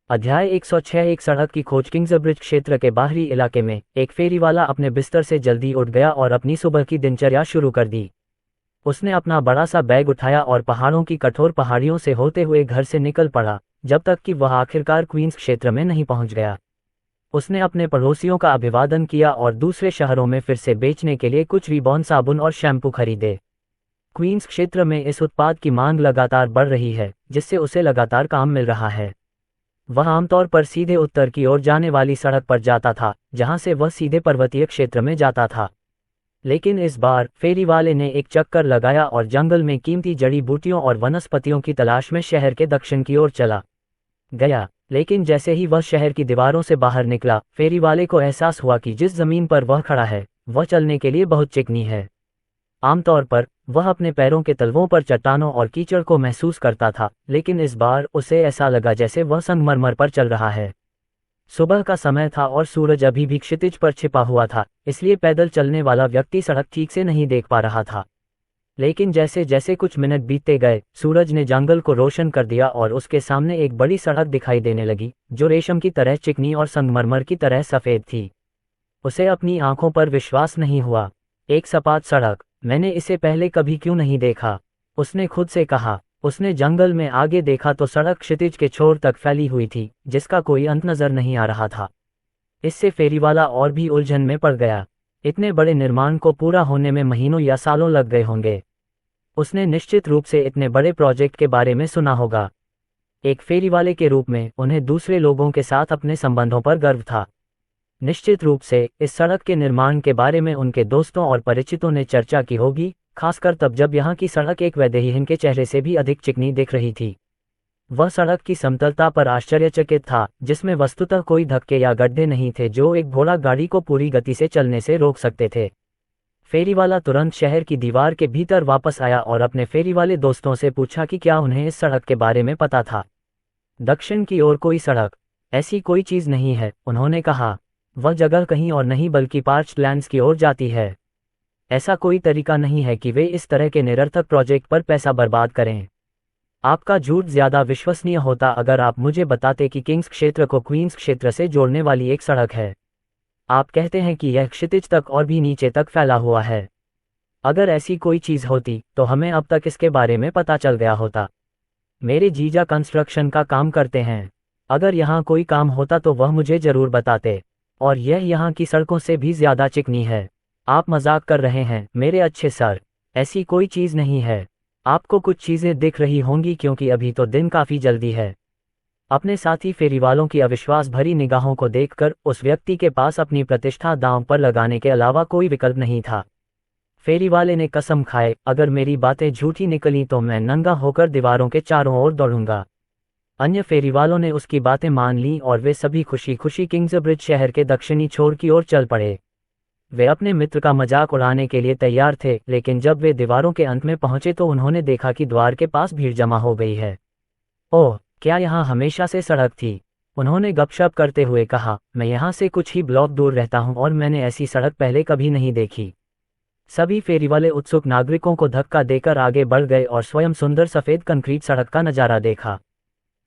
अध्याय 106 एक सड़क की खोज। किंग्सब्रिज क्षेत्र के बाहरी इलाके में एक फेरीवाला अपने बिस्तर से जल्दी उठ गया और अपनी सुबह की दिनचर्या शुरू कर दी। उसने अपना बड़ा सा बैग उठाया और पहाड़ों की कठोर पहाड़ियों से होते हुए घर से निकल पड़ा, जब तक कि वह आखिरकार क्वींस क्षेत्र में नहीं पहुंच गया। उसने अपने पड़ोसियों का अभिवादन किया और दूसरे शहरों में फिर से बेचने के लिए कुछ रिबॉन साबुन और शैम्पू खरीदे। क्वींस क्षेत्र में इस उत्पाद की मांग लगातार बढ़ रही है, जिससे उसे लगातार काम मिल रहा है। वह आमतौर पर सीधे उत्तर की ओर जाने वाली सड़क पर जाता था, जहां से वह सीधे पर्वतीय क्षेत्र में जाता था। लेकिन इस बार फेरी वाले ने एक चक्कर लगाया और जंगल में कीमती जड़ी बूटियों और वनस्पतियों की तलाश में शहर के दक्षिण की ओर चला गया। लेकिन जैसे ही वह शहर की दीवारों से बाहर निकला, फेरी वाले को एहसास हुआ कि जिस जमीन पर वह खड़ा है, वह चलने के लिए बहुत चिकनी है। आमतौर पर वह अपने पैरों के तलवों पर चट्टानों और कीचड़ को महसूस करता था, लेकिन इस बार उसे ऐसा लगा जैसे वह संगमरमर पर चल रहा है। सुबह का समय था और सूरज अभी भी क्षितिज पर छिपा हुआ था, इसलिए पैदल चलने वाला व्यक्ति सड़क ठीक से नहीं देख पा रहा था। लेकिन जैसे जैसे कुछ मिनट बीतते गए, सूरज ने जंगल को रोशन कर दिया और उसके सामने एक बड़ी सड़क दिखाई देने लगी, जो रेशम की तरह चिकनी और संगमरमर की तरह सफ़ेद थी। उसे अपनी आंखों पर विश्वास नहीं हुआ। एक सपाट सड़क, मैंने इसे पहले कभी क्यों नहीं देखा, उसने खुद से कहा। उसने जंगल में आगे देखा तो सड़क क्षितिज के छोर तक फैली हुई थी, जिसका कोई अंत नजर नहीं आ रहा था। इससे फेरीवाला और भी उलझन में पड़ गया। इतने बड़े निर्माण को पूरा होने में महीनों या सालों लग गए होंगे। उसने निश्चित रूप से इतने बड़े प्रोजेक्ट के बारे में सुना होगा। एक फेरीवाले के रूप में उन्हें दूसरे लोगों के साथ अपने संबंधों पर गर्व था। निश्चित रूप से इस सड़क के निर्माण के बारे में उनके दोस्तों और परिचितों ने चर्चा की होगी, खासकर तब जब यहाँ की सड़क एक वैदेहीन के चेहरे से भी अधिक चिकनी दिख रही थी। वह सड़क की समतलता पर आश्चर्यचकित था, जिसमें वस्तुतः कोई धक्के या गड्ढे नहीं थे जो एक घोड़ा गाड़ी को पूरी गति से चलने से रोक सकते थे। फेरीवाला तुरंत शहर की दीवार के भीतर वापस आया और अपने फेरीवाले दोस्तों से पूछा कि क्या उन्हें इस सड़क के बारे में पता था। दक्षिण की ओर कोई सड़क, ऐसी कोई चीज नहीं है, उन्होंने कहा। वह जगह कहीं और नहीं बल्कि पार्च्ड लैंड्स की ओर जाती है। ऐसा कोई तरीका नहीं है कि वे इस तरह के निरर्थक प्रोजेक्ट पर पैसा बर्बाद करें। आपका झूठ ज्यादा विश्वसनीय होता अगर आप मुझे बताते कि किंग्स क्षेत्र को क्वींस क्षेत्र से जोड़ने वाली एक सड़क है। आप कहते हैं कि यह क्षितिज तक और भी नीचे तक फैला हुआ है। अगर ऐसी कोई चीज होती तो हमें अब तक इसके बारे में पता चल गया होता। मेरे जीजा कंस्ट्रक्शन का काम करते हैं। अगर यहाँ कोई काम होता तो वह मुझे जरूर बताते। और यह यहाँ की सड़कों से भी ज्यादा चिकनी है। आप मजाक कर रहे हैं मेरे अच्छे सर, ऐसी कोई चीज नहीं है। आपको कुछ चीजें दिख रही होंगी क्योंकि अभी तो दिन काफी जल्दी है। अपने साथी फेरीवालों की अविश्वास भरी निगाहों को देखकर उस व्यक्ति के पास अपनी प्रतिष्ठा दांव पर लगाने के अलावा कोई विकल्प नहीं था। फेरी वाले ने कसम खाए, अगर मेरी बातें झूठी निकली तो मैं नंगा होकर दीवारों के चारों ओर दौड़ूंगा। अन्य फेरी वालों ने उसकी बातें मान ली और वे सभी खुशी खुशी किंग्सब्रिज शहर के दक्षिणी छोर की ओर चल पड़े। वे अपने मित्र का मजाक उड़ाने के लिए तैयार थे, लेकिन जब वे दीवारों के अंत में पहुंचे तो उन्होंने देखा कि द्वार के पास भीड़ जमा हो गई है। ओह, क्या यहाँ हमेशा से सड़क थी? उन्होंने गपशप करते हुए कहा, मैं यहाँ से कुछ ही ब्लॉक दूर रहता हूँ और मैंने ऐसी सड़क पहले कभी नहीं देखी। सभी फेरी वाले उत्सुक नागरिकों को धक्का देकर आगे बढ़ गए और स्वयं सुंदर सफेद कंक्रीट सड़क का नजारा देखा।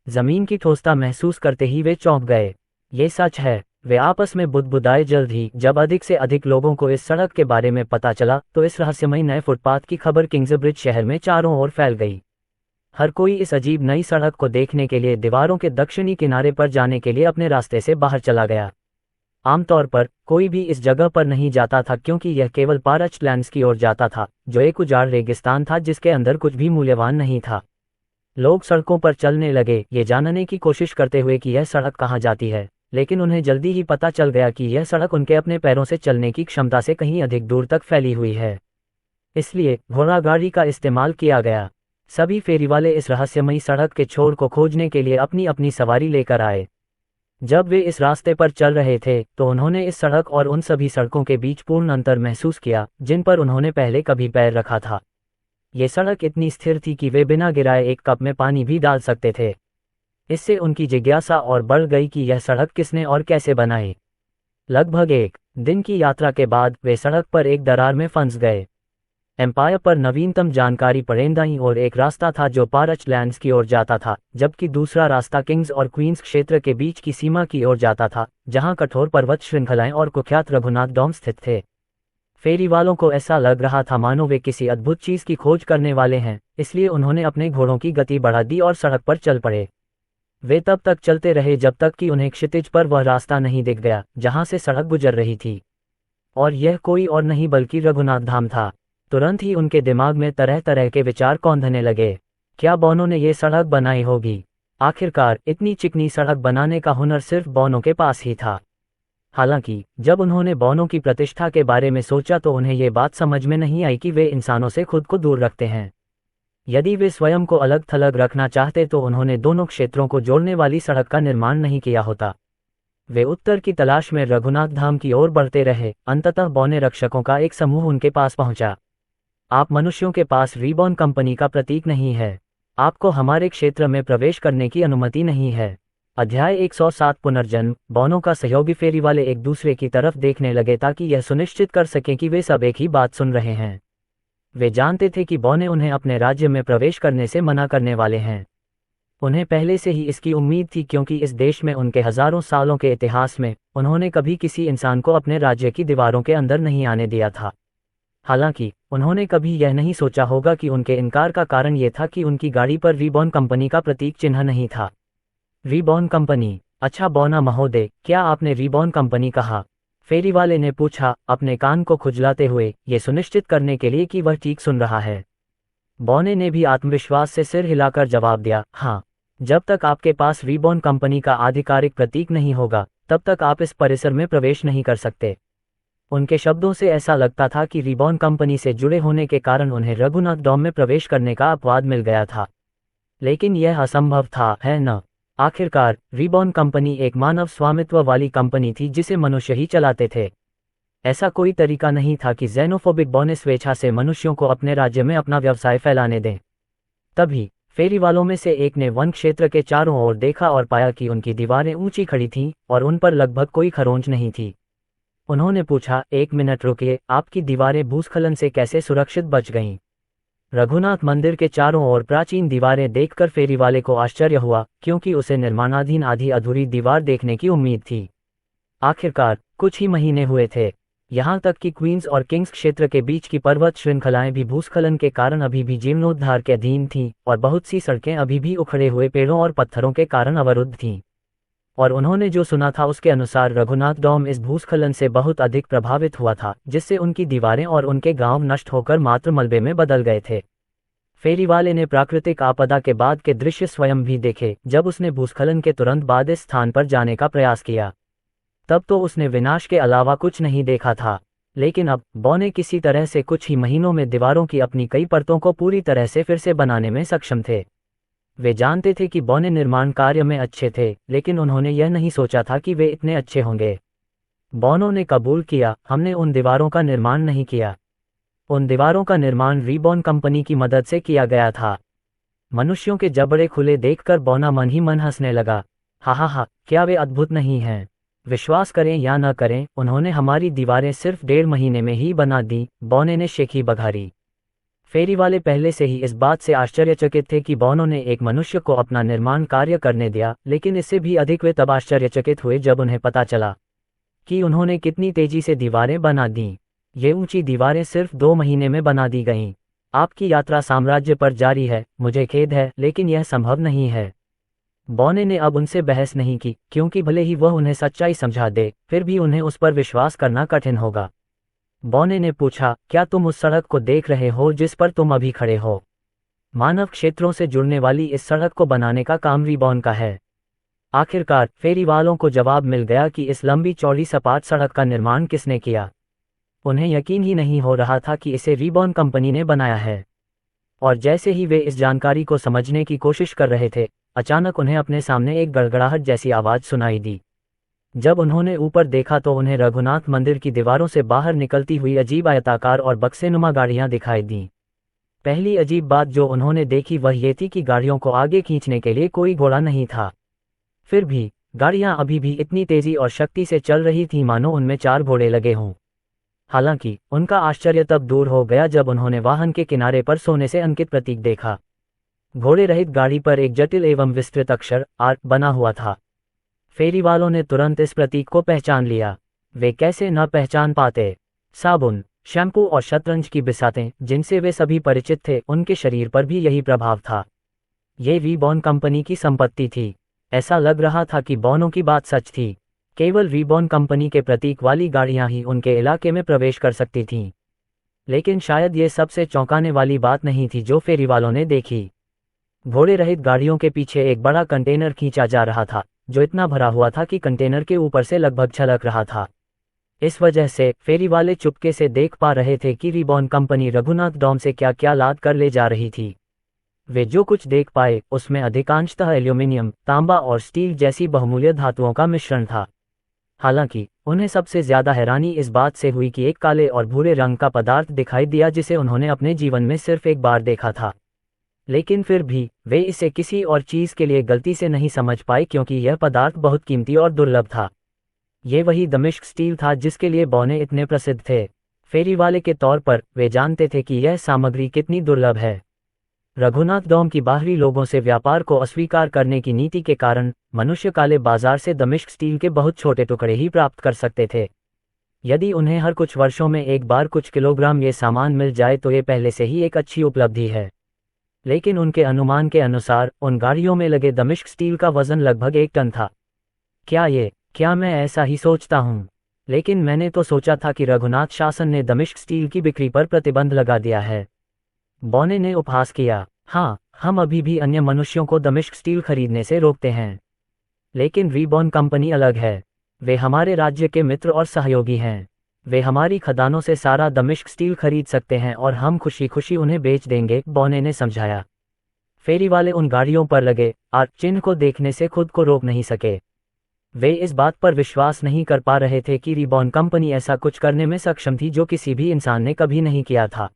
जमीन की ठोसता महसूस करते ही वे चौंक गए। ये सच है, वे आपस में बुदबुदाए। जल्द ही जब अधिक से अधिक लोगों को इस सड़क के बारे में पता चला तो इस रहस्यमयी नए फुटपाथ की खबर किंग्सब्रिज शहर में चारों ओर फैल गई। हर कोई इस अजीब नई सड़क को देखने के लिए दीवारों के दक्षिणी किनारे पर जाने के लिए अपने रास्ते से बाहर चला गया। आमतौर पर कोई भी इस जगह पर नहीं जाता था क्योंकि यह केवल पारच्ड लैंड्स की ओर जाता था, जो एक उजाड़ रेगिस्तान था जिसके अंदर कुछ भी मूल्यवान नहीं था। लोग सड़कों पर चलने लगे, ये जानने की कोशिश करते हुए कि यह सड़क कहाँ जाती है, लेकिन उन्हें जल्दी ही पता चल गया कि यह सड़क उनके अपने पैरों से चलने की क्षमता से कहीं अधिक दूर तक फैली हुई है। इसलिए घोड़ागाड़ी का इस्तेमाल किया गया। सभी फेरी वाले इस रहस्यमयी सड़क के छोर को खोजने के लिए अपनी अपनी सवारी लेकर आए। जब वे इस रास्ते पर चल रहे थे तो उन्होंने इस सड़क और उन सभी सड़कों के बीच पूर्ण अंतर महसूस किया जिन पर उन्होंने पहले कभी पैर रखा था। ये सड़क इतनी स्थिर थी कि वे बिना गिराए एक कप में पानी भी डाल सकते थे। इससे उनकी जिज्ञासा और बढ़ गई कि यह सड़क किसने और कैसे बनाई। लगभग एक दिन की यात्रा के बाद वे सड़क पर एक दरार में फंस गए। एम्पायर पर नवीनतम जानकारी पड़ेंदाई और एक रास्ता था जो पारच लैंड्स की ओर जाता था, जबकि दूसरा रास्ता किंग्स और क्वींस क्षेत्र के बीच की सीमा की ओर जाता था, जहां कठोर पर्वत श्रृंखलाएं और कुख्यात रघुनाथ डॉम स्थित थे। फेरी वालों को ऐसा लग रहा था मानो वे किसी अद्भुत चीज की खोज करने वाले हैं, इसलिए उन्होंने अपने घोड़ों की गति बढ़ा दी और सड़क पर चल पड़े। वे तब तक चलते रहे जब तक कि उन्हें क्षितिज पर वह रास्ता नहीं दिख गया जहां से सड़क गुजर रही थी, और यह कोई और नहीं बल्कि रघुनाथ धाम था। तुरंत ही उनके दिमाग में तरह तरह के विचार कौंधने लगे। क्या बौनों ने ये सड़क बनाई होगी? आखिरकार इतनी चिकनी सड़क बनाने का हुनर सिर्फ बौनों के पास ही था। हालांकि जब उन्होंने बौनों की प्रतिष्ठा के बारे में सोचा तो उन्हें ये बात समझ में नहीं आई कि वे इंसानों से खुद को दूर रखते हैं। यदि वे स्वयं को अलग थलग रखना चाहते तो उन्होंने दोनों क्षेत्रों को जोड़ने वाली सड़क का निर्माण नहीं किया होता। वे उत्तर की तलाश में रघुनाथ धाम की ओर बढ़ते रहे। अंततः बौने रक्षकों का एक समूह उनके पास पहुंचा। आप मनुष्यों के पास रीबॉर्न कंपनी का प्रतीक नहीं है। आपको हमारे क्षेत्र में प्रवेश करने की अनुमति नहीं है। अध्याय 107 पुनर्जन्म। बौनों का सहयोगी फेरी वाले एक दूसरे की तरफ देखने लगे ताकि यह सुनिश्चित कर सकें कि वे सब एक ही बात सुन रहे हैं। वे जानते थे कि बौने उन्हें अपने राज्य में प्रवेश करने से मना करने वाले हैं। उन्हें पहले से ही इसकी उम्मीद थी क्योंकि इस देश में उनके हजारों सालों के इतिहास में उन्होंने कभी किसी इंसान को अपने राज्य की दीवारों के अंदर नहीं आने दिया था। हालांकि उन्होंने कभी यह नहीं सोचा होगा कि उनके इनकार का कारण यह था कि उनकी गाड़ी पर रीबॉर्न कंपनी का प्रतीक चिन्ह नहीं था। Reborn company? अच्छा बौना महोदय, क्या आपने रीबॉर्न कंपनी कहा? फेरी वाले ने पूछा, अपने कान को खुजलाते हुए, ये सुनिश्चित करने के लिए कि वह ठीक सुन रहा है। बौने ने भी आत्मविश्वास से सिर हिलाकर जवाब दिया, हाँ। जब तक आपके पास रीबॉर्न कंपनी का आधिकारिक प्रतीक नहीं होगा तब तक आप इस परिसर में प्रवेश नहीं कर सकते। उनके शब्दों से ऐसा लगता था कि रीबॉर्न कंपनी से जुड़े होने के कारण उन्हें रघुनाथ डॉम में प्रवेश करने का अपवाद मिल गया था, लेकिन यह असंभव था, है न? आखिरकार रीबॉर्न कंपनी एक मानव स्वामित्व वाली कंपनी थी जिसे मनुष्य ही चलाते थे। ऐसा कोई तरीका नहीं था कि ज़ेनोफोबिक बौने स्वेच्छा से मनुष्यों को अपने राज्य में अपना व्यवसाय फैलाने दें। तभी फेरी वालों में से एक ने वन क्षेत्र के चारों ओर देखा और पाया कि उनकी दीवारें ऊंची खड़ी थीं और उन पर लगभग कोई खरोंच नहीं थी। उन्होंने पूछा, एक मिनट रुकिए, आपकी दीवारें भूस्खलन से कैसे सुरक्षित बच गईं? रघुनाथ मंदिर के चारों ओर प्राचीन दीवारें देखकर फेरी वाले को आश्चर्य हुआ क्योंकि उसे निर्माणाधीन आधी अधूरी दीवार देखने की उम्मीद थी। आखिरकार कुछ ही महीने हुए थे, यहाँ तक कि क्वींस और किंग्स क्षेत्र के बीच की पर्वत श्रृंखलाएं भी भूस्खलन के कारण अभी भी जीर्णोद्धार के अधीन थीं और बहुत सी सड़कें अभी भी उखड़े हुए पेड़ों और पत्थरों के कारण अवरुद्ध थीं। और उन्होंने जो सुना था उसके अनुसार रघुनाथ डॉम इस भूस्खलन से बहुत अधिक प्रभावित हुआ था, जिससे उनकी दीवारें और उनके गांव नष्ट होकर मात्र मलबे में बदल गए थे। फेरी वाले ने प्राकृतिक आपदा के बाद के दृश्य स्वयं भी देखे। जब उसने भूस्खलन के तुरंत बाद इस स्थान पर जाने का प्रयास किया तब तो उसने विनाश के अलावा कुछ नहीं देखा था। लेकिन अब बौने किसी तरह से कुछ ही महीनों में दीवारों की अपनी कई परतों को पूरी तरह से फिर से बनाने में सक्षम थे। वे जानते थे कि बौने निर्माण कार्य में अच्छे थे, लेकिन उन्होंने यह नहीं सोचा था कि वे इतने अच्छे होंगे। बौनों ने कबूल किया, हमने उन दीवारों का निर्माण नहीं किया। उन दीवारों का निर्माण रीबॉर्न कंपनी की मदद से किया गया था। मनुष्यों के जबड़े खुले देखकर बौना मन ही मन हंसने लगा। हा हा हा, क्या वे अद्भुत नहीं हैं? विश्वास करें या न करें, उन्होंने हमारी दीवारें सिर्फ 1.5 महीने में ही बना दी, बौने ने शेखी बघारी। फेरी वाले पहले से ही इस बात से आश्चर्यचकित थे कि बौनों ने एक मनुष्य को अपना निर्माण कार्य करने दिया, लेकिन इससे भी अधिक वे तब आश्चर्यचकित हुए जब उन्हें पता चला कि उन्होंने कितनी तेजी से दीवारें बना दीं। ये ऊंची दीवारें सिर्फ 2 महीने में बना दी गईं। आपकी यात्रा साम्राज्य पर जारी है, मुझे खेद है, लेकिन यह संभव नहीं है। बौने ने अब उनसे बहस नहीं की, क्योंकि भले ही वह उन्हें सच्चाई समझा दे, फिर भी उन्हें उस पर विश्वास करना कठिन होगा। बौने ने पूछा, क्या तुम उस सड़क को देख रहे हो जिस पर तुम अभी खड़े हो? मानव क्षेत्रों से जुड़ने वाली इस सड़क को बनाने का काम रीबॉर्न का है। आखिरकार फेरी वालों को जवाब मिल गया कि इस लंबी चौड़ी सपाट सड़क का निर्माण किसने किया। उन्हें यकीन ही नहीं हो रहा था कि इसे रीबॉर्न कंपनी ने बनाया है। और जैसे ही वे इस जानकारी को समझने की कोशिश कर रहे थे, अचानक उन्हें अपने सामने एक गड़गड़ाहट जैसी आवाज सुनाई दी। जब उन्होंने ऊपर देखा तो उन्हें रघुनाथ मंदिर की दीवारों से बाहर निकलती हुई अजीब आयताकार और बक्सेनुमा गाड़ियां दिखाई दीं। पहली अजीब बात जो उन्होंने देखी वह ये थी कि गाड़ियों को आगे खींचने के लिए कोई घोड़ा नहीं था। फिर भी गाड़ियां अभी भी इतनी तेजी और शक्ति से चल रही थीं मानो उनमें 4 घोड़े लगे हों। हालांकि उनका आश्चर्य तब दूर हो गया जब उन्होंने वाहन के किनारे पर सोने से अंकित प्रतीक देखा। घोड़े रहित गाड़ी पर एक जटिल एवं विस्तृत अक्षर आर बना हुआ था। फेरी वालों ने तुरंत इस प्रतीक को पहचान लिया। वे कैसे न पहचान पाते? साबुन, शैम्पू और शतरंज की बिसातें जिनसे वे सभी परिचित थे, उनके शरीर पर भी यही प्रभाव था। ये रीबॉर्न कंपनी की संपत्ति थी। ऐसा लग रहा था कि बौनों की बात सच थी। केवल रीबॉर्न कंपनी के प्रतीक वाली गाड़ियां ही उनके इलाके में प्रवेश कर सकती थीं। लेकिन शायद ये सबसे चौंकाने वाली बात नहीं थी जो फेरी वालों ने देखी। घोड़े रहित गाड़ियों के पीछे एक बड़ा कंटेनर खींचा जा रहा था, जो इतना भरा हुआ था कि कंटेनर के ऊपर से लगभग छलक रहा था। इस वजह से फेरी वाले चुपके से देख पा रहे थे कि रीबॉर्न कंपनी रघुनाथ डॉम से क्या क्या लाद कर ले जा रही थी। वे जो कुछ देख पाए उसमें अधिकांशतः एल्यूमिनियम, तांबा और स्टील जैसी बहुमूल्य धातुओं का मिश्रण था। हालांकि उन्हें सबसे ज्यादा हैरानी इस बात से हुई कि एक काले और भूरे रंग का पदार्थ दिखाई दिया जिसे उन्होंने अपने जीवन में सिर्फ एक बार देखा था। लेकिन फिर भी वे इसे किसी और चीज के लिए गलती से नहीं समझ पाए क्योंकि यह पदार्थ बहुत कीमती और दुर्लभ था। ये वही दमिश्क स्टील था जिसके लिए बौने इतने प्रसिद्ध थे। फेरी वाले के तौर पर वे जानते थे कि यह सामग्री कितनी दुर्लभ है। रघुनाथ डॉम की बाहरी लोगों से व्यापार को अस्वीकार करने की नीति के कारण मनुष्य काले बाजार से दमिश्क स्टील के बहुत छोटे टुकड़े ही प्राप्त कर सकते थे। यदि उन्हें हर कुछ वर्षों में एक बार कुछ किलोग्राम ये सामान मिल जाए तो ये पहले से ही एक अच्छी उपलब्धि है। लेकिन उनके अनुमान के अनुसार उन गाड़ियों में लगे दमिश्क स्टील का वजन लगभग 1 टन था। क्या मैं ऐसा ही सोचता हूँ? लेकिन मैंने तो सोचा था कि रघुनाथ शासन ने दमिश्क स्टील की बिक्री पर प्रतिबंध लगा दिया है। बौने ने उपहास किया। हाँ, हम अभी भी अन्य मनुष्यों को दमिश्क स्टील खरीदने से रोकते हैं। लेकिन रीबॉर्न कंपनी अलग है। वे हमारे राज्य के मित्र और सहयोगी हैं। वे हमारी खदानों से सारा दमिश्क स्टील खरीद सकते हैं और हम खुशी खुशी उन्हें बेच देंगे, बौने ने समझाया। फेरी वाले उन गाड़ियों पर लगे आर चिन्ह को देखने से खुद को रोक नहीं सके। वे इस बात पर विश्वास नहीं कर पा रहे थे कि रीबॉर्न कंपनी ऐसा कुछ करने में सक्षम थी जो किसी भी इंसान ने कभी नहीं किया था।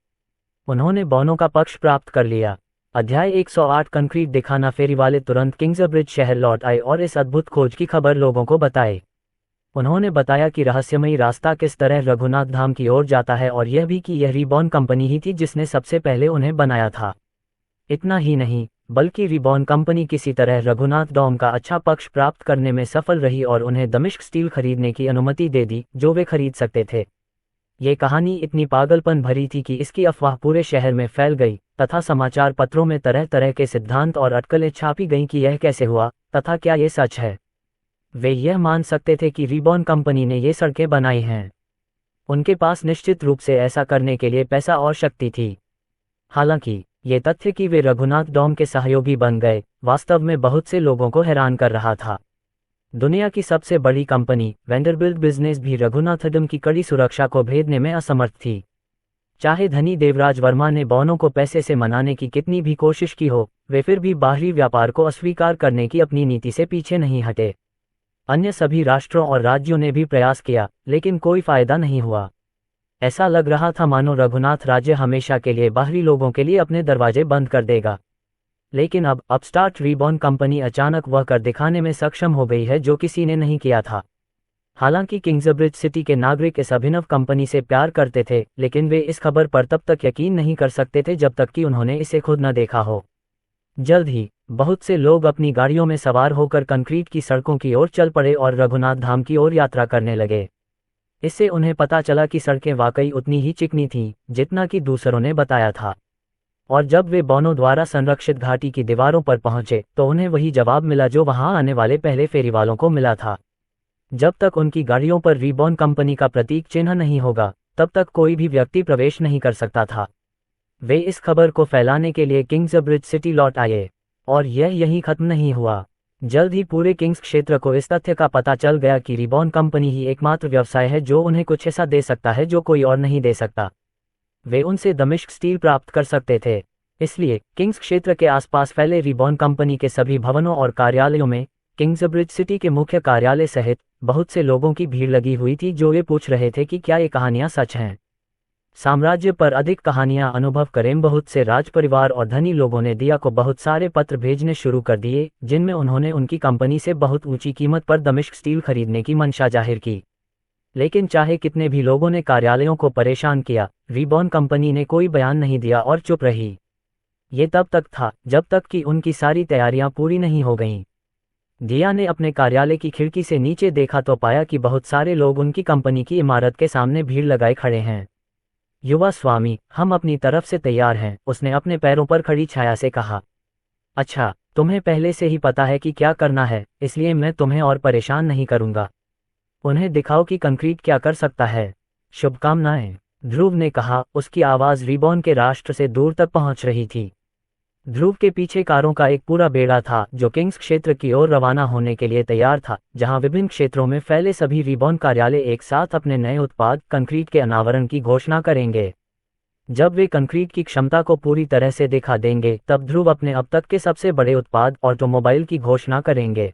उन्होंने बौनों का पक्ष प्राप्त कर लिया। अध्याय 108 कंक्रीट दिखाना। फेरी वाले तुरंत किंग्सब्रिज शहर लौट आए और इस अद्भुत खोज की खबर लोगों को बताए। उन्होंने बताया कि रहस्यमयी रास्ता किस तरह रघुनाथ धाम की ओर जाता है और यह भी कि यह रीबॉर्न कंपनी ही थी जिसने सबसे पहले उन्हें बनाया था। इतना ही नहीं, बल्कि रीबॉर्न कंपनी किसी तरह रघुनाथ डॉम का अच्छा पक्ष प्राप्त करने में सफल रही और उन्हें दमिश्क स्टील खरीदने की अनुमति दे दी जो वे खरीद सकते थे। ये कहानी इतनी पागलपन भरी थी कि इसकी अफवाह पूरे शहर में फैल गई तथा समाचार पत्रों में तरह तरह के सिद्धांत और अटकलें छापी गईं कि यह कैसे हुआ तथा क्या ये सच है। वे यह मान सकते थे कि रीबॉर्न कंपनी ने ये सड़कें बनाई हैं। उनके पास निश्चित रूप से ऐसा करने के लिए पैसा और शक्ति थी। हालांकि ये तथ्य कि वे रघुनाथ डॉम के सहयोगी बन गए वास्तव में बहुत से लोगों को हैरान कर रहा था। दुनिया की सबसे बड़ी कंपनी वेंडरबिल्ट बिजनेस भी रघुनाथडम की कड़ी सुरक्षा को भेदने में असमर्थ थी। चाहे धनी देवराज वर्मा ने बॉनो को पैसे से मनाने की कितनी भी कोशिश की हो, वे फिर भी बाहरी व्यापार को अस्वीकार करने की अपनी नीति से पीछे नहीं हटे। अन्य सभी राष्ट्रों और राज्यों ने भी प्रयास किया, लेकिन कोई फायदा नहीं हुआ। ऐसा लग रहा था मानो रघुनाथ राज्य हमेशा के लिए बाहरी लोगों के लिए अपने दरवाजे बंद कर देगा। लेकिन अब अपस्टार्ट रीबॉर्न कंपनी अचानक वह कर दिखाने में सक्षम हो गई है जो किसी ने नहीं किया था। हालांकि किंग्सब्रिज सिटी के नागरिक इस अभिनव कंपनी से प्यार करते थे, लेकिन वे इस खबर पर तब तक यकीन नहीं कर सकते थे जब तक कि उन्होंने इसे खुद न देखा हो। जल्द ही बहुत से लोग अपनी गाड़ियों में सवार होकर कंक्रीट की सड़कों की ओर चल पड़े और रघुनाथ धाम की ओर यात्रा करने लगे। इससे उन्हें पता चला कि सड़कें वाकई उतनी ही चिकनी थीं जितना कि दूसरों ने बताया था। और जब वे बॉनो द्वारा संरक्षित घाटी की दीवारों पर पहुंचे तो उन्हें वही जवाब मिला जो वहां आने वाले पहले फेरीवालों को मिला था। जब तक उनकी गाड़ियों पर रीबॉर्न कंपनी का प्रतीक चिन्ह नहीं होगा, तब तक कोई भी व्यक्ति प्रवेश नहीं कर सकता था। वे इस खबर को फैलाने के लिए किंग्सब्रिज सिटी लौट आए, और यह यहीं खत्म नहीं हुआ। जल्द ही पूरे किंग्स क्षेत्र को इस तथ्य का पता चल गया कि रीबॉर्न कंपनी ही एकमात्र व्यवसाय है जो उन्हें कुछ ऐसा दे सकता है जो कोई और नहीं दे सकता। वे उनसे दमिश्क स्टील प्राप्त कर सकते थे। इसलिए किंग्स क्षेत्र के आसपास फैले रीबॉर्न कंपनी के सभी भवनों और कार्यालयों में किंग्सब्रिज सिटी के मुख्य कार्यालय सहित बहुत से लोगों की भीड़ लगी हुई थी जो ये पूछ रहे थे कि क्या ये कहानियां सच हैं। साम्राज्य पर अधिक कहानियां अनुभव करें। बहुत से राजपरिवार और धनी लोगों ने दिया को बहुत सारे पत्र भेजने शुरू कर दिए जिनमें उन्होंने उनकी कंपनी से बहुत ऊंची कीमत पर दमिश्क स्टील खरीदने की मंशा जाहिर की। लेकिन चाहे कितने भी लोगों ने कार्यालयों को परेशान किया, रीबॉर्न कंपनी ने कोई बयान नहीं दिया और चुप रही। ये तब तक था जब तक कि उनकी सारी तैयारियां पूरी नहीं हो गईं। दिया ने अपने कार्यालय की खिड़की से नीचे देखा तो पाया कि बहुत सारे लोग उनकी कंपनी की इमारत के सामने भीड़ लगाए खड़े हैं। युवा स्वामी, हम अपनी तरफ से तैयार हैं, उसने अपने पैरों पर खड़ी छाया से कहा। अच्छा, तुम्हें पहले से ही पता है कि क्या करना है, इसलिए मैं तुम्हें और परेशान नहीं करूंगा। उन्हें दिखाओ कि कंक्रीट क्या कर सकता है। शुभकामनाएं, ध्रुव ने कहा। उसकी आवाज़ रीबॉर्न के राष्ट्र से दूर तक पहुंच रही थी। ध्रुव के पीछे कारों का एक पूरा बेड़ा था जो किंग्स क्षेत्र की ओर रवाना होने के लिए तैयार था, जहां विभिन्न क्षेत्रों में फैले सभी रीबॉर्न कार्यालय एक साथ अपने नए उत्पाद कंक्रीट के अनावरण की घोषणा करेंगे। जब वे कंक्रीट की क्षमता को पूरी तरह से दिखा देंगे, तब ध्रुव अपने अब तक के सबसे बड़े उत्पाद ऑटोमोबाइल की घोषणा करेंगे।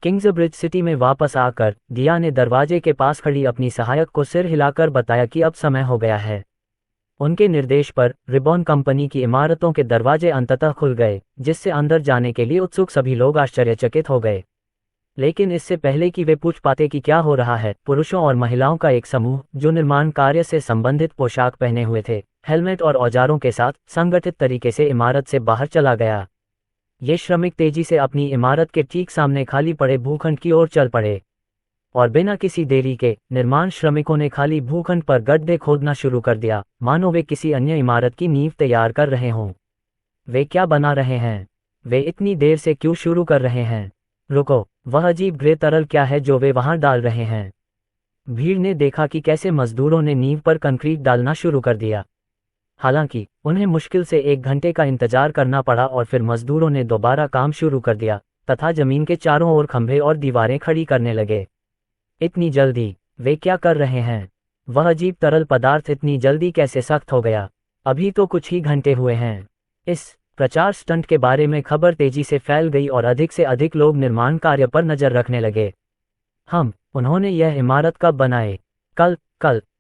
किंग्सब्रिज सिटी में वापस आकर दिया ने दरवाजे के पास खड़ी अपनी सहायक को सिर हिलाकर बताया कि अब समय हो गया है। उनके निर्देश पर रीबॉर्न कंपनी की इमारतों के दरवाजे अंततः खुल गए, जिससे अंदर जाने के लिए उत्सुक सभी लोग आश्चर्यचकित हो गए। लेकिन इससे पहले कि वे पूछ पाते कि क्या हो रहा है, पुरुषों और महिलाओं का एक समूह जो निर्माण कार्य से संबंधित पोशाक पहने हुए थे, हेलमेट और औजारों के साथ संगठित तरीके से इमारत से बाहर चला गया। ये श्रमिक तेजी से अपनी इमारत के ठीक सामने खाली पड़े भूखंड की ओर चल पड़े, और बिना किसी देरी के निर्माण श्रमिकों ने खाली भूखंड पर गड्ढे खोदना शुरू कर दिया, मानो वे किसी अन्य इमारत की नींव तैयार कर रहे हों। वे क्या बना रहे हैं? वे इतनी देर से क्यों शुरू कर रहे हैं? रुको, वह अजीब ग्रे तरल क्या है जो वे वहां डाल रहे हैं? भीड़ ने देखा कि कैसे मजदूरों ने नींव पर कंक्रीट डालना शुरू कर दिया। हालांकि उन्हें मुश्किल से 1 घंटे का इंतजार करना पड़ा और फिर मजदूरों ने दोबारा काम शुरू कर दिया तथा जमीन के चारों ओर खंभे और दीवारें खड़ी करने लगे। इतनी जल्दी? वे क्या कर रहे हैं? वह अजीब तरल पदार्थ इतनी जल्दी कैसे सख्त हो गया? अभी तो कुछ ही घंटे हुए हैं। इस प्रचार स्टंट के बारे में खबर तेजी से फैल गई और अधिक से अधिक लोग निर्माण कार्य पर नजर रखने लगे। उन्होंने यह इमारत कब बनाए? कल।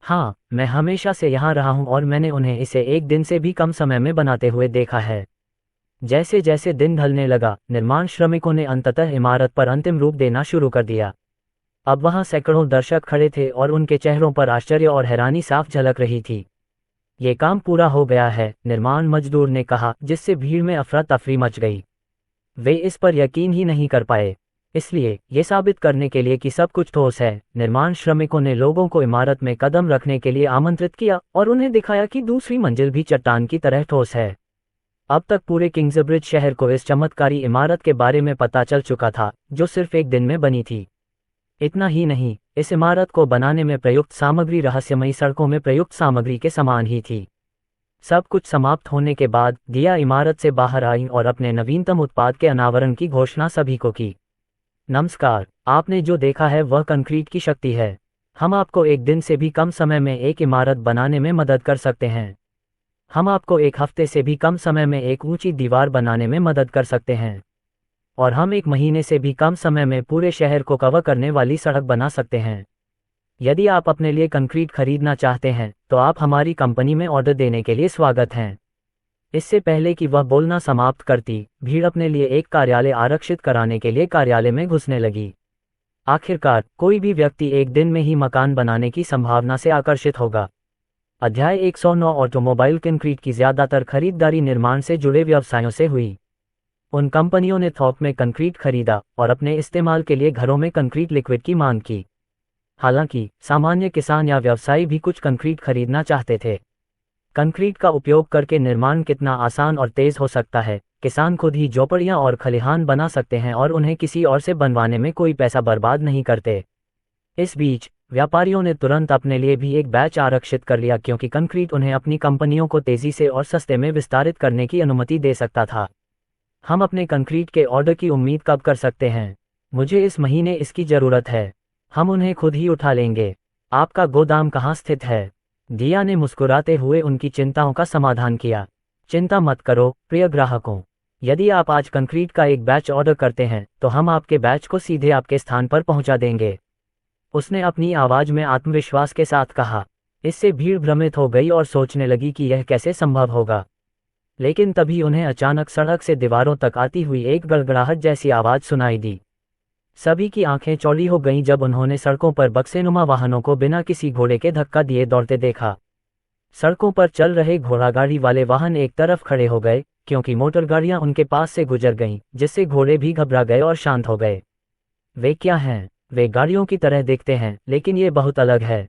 हाँ, मैं हमेशा से यहाँ रहा हूँ और मैंने उन्हें इसे 1 दिन से भी कम समय में बनाते हुए देखा है। जैसे जैसे दिन ढलने लगा, निर्माण श्रमिकों ने अंततः इमारत पर अंतिम रूप देना शुरू कर दिया। अब वहां सैकड़ों दर्शक खड़े थे और उनके चेहरों पर आश्चर्य और हैरानी साफ झलक रही थी। ये काम पूरा हो गया है, निर्माण मजदूर ने कहा, जिससे भीड़ में अफरा तफरी मच गई। वे इस पर यकीन ही नहीं कर पाए। इसलिए ये साबित करने के लिए कि सब कुछ ठोस है, निर्माण श्रमिकों ने लोगों को इमारत में कदम रखने के लिए आमंत्रित किया और उन्हें दिखाया कि दूसरी मंजिल भी चट्टान की तरह ठोस है। अब तक पूरे किंग्सब्रिज शहर को इस चमत्कारी इमारत के बारे में पता चल चुका था, जो सिर्फ 1 दिन में बनी थी। इतना ही नहीं, इस इमारत को बनाने में प्रयुक्त सामग्री रहस्यमयी सड़कों में प्रयुक्त सामग्री के समान ही थी। सब कुछ समाप्त होने के बाद दिया इमारत से बाहर आई और अपने नवीनतम उत्पाद के अनावरण की घोषणा सभी को की। नमस्कार, आपने जो देखा है वह कंक्रीट की शक्ति है। हम आपको एक दिन से भी कम समय में एक इमारत बनाने में मदद कर सकते हैं। हम आपको एक हफ्ते से भी कम समय में एक ऊंची दीवार बनाने में मदद कर सकते हैं। और हम एक महीने से भी कम समय में पूरे शहर को कवर करने वाली सड़क बना सकते हैं। यदि आप अपने लिए कंक्रीट खरीदना चाहते हैं तो आप हमारी कंपनी में ऑर्डर देने के लिए स्वागत हैं। इससे पहले कि वह बोलना समाप्त करती, भीड़ अपने लिए एक कार्यालय आरक्षित कराने के लिए कार्यालय में घुसने लगी। आखिरकार कोई भी व्यक्ति एक दिन में ही मकान बनाने की संभावना से आकर्षित होगा। अध्याय 109 ऑटोमोबाइल कंक्रीट की ज्यादातर खरीदारी निर्माण से जुड़े व्यवसायों से हुई। उन कंपनियों ने थोक में कंक्रीट खरीदा और अपने इस्तेमाल के लिए घरों में कंक्रीट लिक्विड की मांग की। हालांकि सामान्य किसान या व्यवसायी भी कुछ कंक्रीट खरीदना चाहते थे। कंक्रीट का उपयोग करके निर्माण कितना आसान और तेज हो सकता है। किसान खुद ही झोपड़ियां और खलिहान बना सकते हैं और उन्हें किसी और से बनवाने में कोई पैसा बर्बाद नहीं करते। इस बीच व्यापारियों ने तुरंत अपने लिए भी एक बैच आरक्षित कर लिया, क्योंकि कंक्रीट उन्हें अपनी कंपनियों को तेजी से और सस्ते में विस्तारित करने की अनुमति दे सकता था। हम अपने कंक्रीट के ऑर्डर की उम्मीद कब कर सकते हैं? मुझे इस महीने इसकी ज़रूरत है। हम उन्हें खुद ही उठा लेंगे। आपका गोदाम कहाँ स्थित है? दिया ने मुस्कुराते हुए उनकी चिंताओं का समाधान किया। चिंता मत करो प्रिय ग्राहकों, यदि आप आज कंक्रीट का एक बैच ऑर्डर करते हैं तो हम आपके बैच को सीधे आपके स्थान पर पहुंचा देंगे। उसने अपनी आवाज में आत्मविश्वास के साथ कहा। इससे भीड़ भ्रमित हो गई और सोचने लगी कि यह कैसे संभव होगा। लेकिन तभी उन्हें अचानक सड़क से दीवारों तक आती हुई एक गड़गड़ाहट जैसी आवाज सुनाई दी। सभी की आंखें चौड़ी हो गईं जब उन्होंने सड़कों पर बक्सेनुमा वाहनों को बिना किसी घोड़े के धक्का दिए दौड़ते देखा। सड़कों पर चल रहे घोड़ागाड़ी वाले वाहन एक तरफ खड़े हो गए, क्योंकि मोटर गाड़ियां उनके पास से गुजर गईं, जिससे घोड़े भी घबरा गए और शांत हो गए। वे क्या हैं? वे गाड़ियों की तरह दिखते हैं, लेकिन ये बहुत अलग है।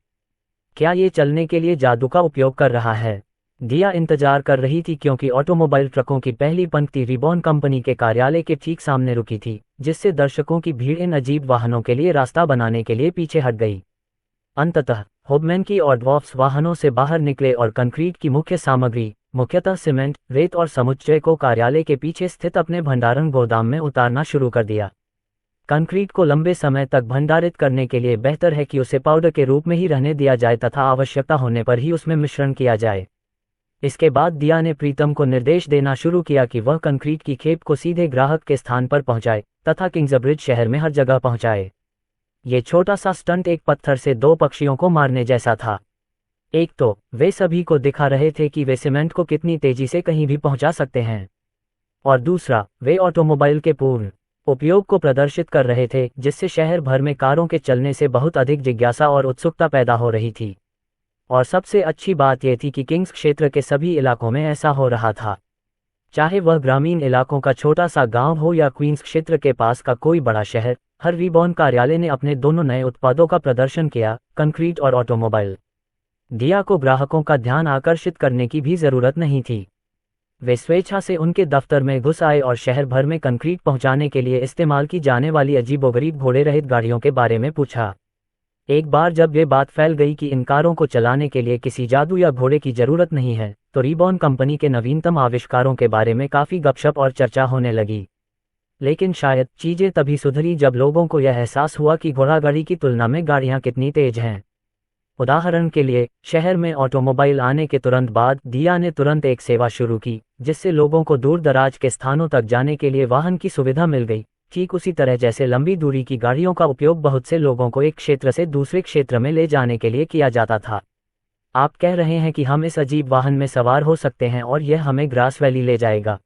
क्या ये चलने के लिए जादू का उपयोग कर रहा है? दिया इंतजार कर रही थी, क्योंकि ऑटोमोबाइल ट्रकों की पहली पंक्ति रिबॉन कंपनी के कार्यालय के ठीक सामने रुकी थी, जिससे दर्शकों की भीड़ इन अजीब वाहनों के लिए रास्ता बनाने के लिए पीछे हट गई। अंततः होबमैन और ड्वॉर्फ्स वाहनों से बाहर निकले और कंक्रीट की मुख्य सामग्री, मुख्यतः सीमेंट, रेत और समुच्चय को कार्यालय के पीछे स्थित अपने भंडारण गोदाम में उतारना शुरू कर दिया। कंक्रीट को लंबे समय तक भंडारित करने के लिए बेहतर है कि उसे पाउडर के रूप में ही रहने दिया जाए तथा आवश्यकता होने पर ही उसमें मिश्रण किया जाए। इसके बाद दिया ने प्रीतम को निर्देश देना शुरू किया कि वह कंक्रीट की खेप को सीधे ग्राहक के स्थान पर पहुंचाए तथा किंग्सब्रिज शहर में हर जगह पहुंचाए। ये छोटा सा स्टंट एक पत्थर से दो पक्षियों को मारने जैसा था। एक तो वे सभी को दिखा रहे थे कि वे सीमेंट को कितनी तेजी से कहीं भी पहुंचा सकते हैं, और दूसरा वे ऑटोमोबाइल के पूर्ण उपयोग को प्रदर्शित कर रहे थे, जिससे शहर भर में कारों के चलने से बहुत अधिक जिज्ञासा और उत्सुकता पैदा हो रही थी। और सबसे अच्छी बात यह थी कि किंग्स क्षेत्र के सभी इलाकों में ऐसा हो रहा था। चाहे वह ग्रामीण इलाकों का छोटा सा गांव हो या क्वींस क्षेत्र के पास का कोई बड़ा शहर, हर रिबॉन कार्यालय ने अपने दोनों नए उत्पादों का प्रदर्शन किया, कंक्रीट और ऑटोमोबाइल। दिया को ग्राहकों का ध्यान आकर्षित करने की भी जरूरत नहीं थी। वे स्वेच्छा से उनके दफ्तर में घुस आए और शहर भर में कंक्रीट पहुंचाने के लिए इस्तेमाल की जाने वाली अजीबोगरीब घोड़े रहित गाड़ियों के बारे में पूछा। एक बार जब ये बात फैल गई कि इन कारों को चलाने के लिए किसी जादू या घोड़े की जरूरत नहीं है, तो रिबॉन कंपनी के नवीनतम आविष्कारों के बारे में काफी गपशप और चर्चा होने लगी। लेकिन शायद चीजें तभी सुधरी जब लोगों को यह एहसास हुआ कि घोड़ागाड़ी की तुलना में गाड़ियां कितनी तेज हैं। उदाहरण के लिए, शहर में ऑटोमोबाइल आने के तुरंत बाद दिया ने तुरंत एक सेवा शुरू की, जिससे लोगों को दूर दराज के स्थानों तक जाने के लिए वाहन की सुविधा मिल गई, ठीक उसी तरह जैसे लंबी दूरी की गाड़ियों का उपयोग बहुत से लोगों को एक क्षेत्र से दूसरे क्षेत्र में ले जाने के लिए किया जाता था। आप कह रहे हैं कि हम इस अजीब वाहन में सवार हो सकते हैं और यह हमें ग्रास वैली ले जाएगा?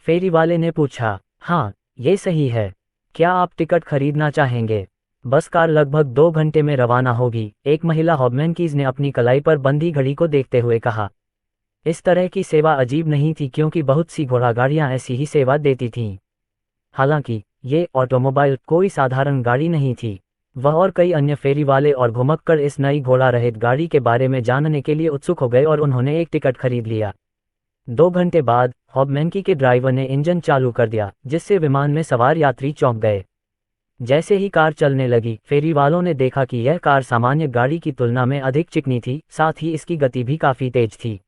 फेरी वाले ने पूछा। हाँ, ये सही है। क्या आप टिकट खरीदना चाहेंगे? बस कार लगभग 2 घंटे में रवाना होगी, एक महिला हॉबमैनकीज ने अपनी कलाई पर बंधी घड़ी को देखते हुए कहा। इस तरह की सेवा अजीब नहीं थी, क्योंकि बहुत सी घोड़ागाड़ियां ऐसी ही सेवा देती थीं। हालांकि ये ऑटोमोबाइल कोई साधारण गाड़ी नहीं थी। वह और कई अन्य फेरी वाले और घुमक्कड़ इस नई घोड़ा रहित गाड़ी के बारे में जानने के लिए उत्सुक हो गए और उन्होंने एक टिकट खरीद लिया। 2 घंटे बाद हॉबमैनकी के ड्राइवर ने इंजन चालू कर दिया, जिससे विमान में सवार यात्री चौंक गए। जैसे ही कार चलने लगी, फेरी वालों ने देखा कि यह कार सामान्य गाड़ी की तुलना में अधिक चिकनी थी, साथ ही इसकी गति भी काफी तेज थी।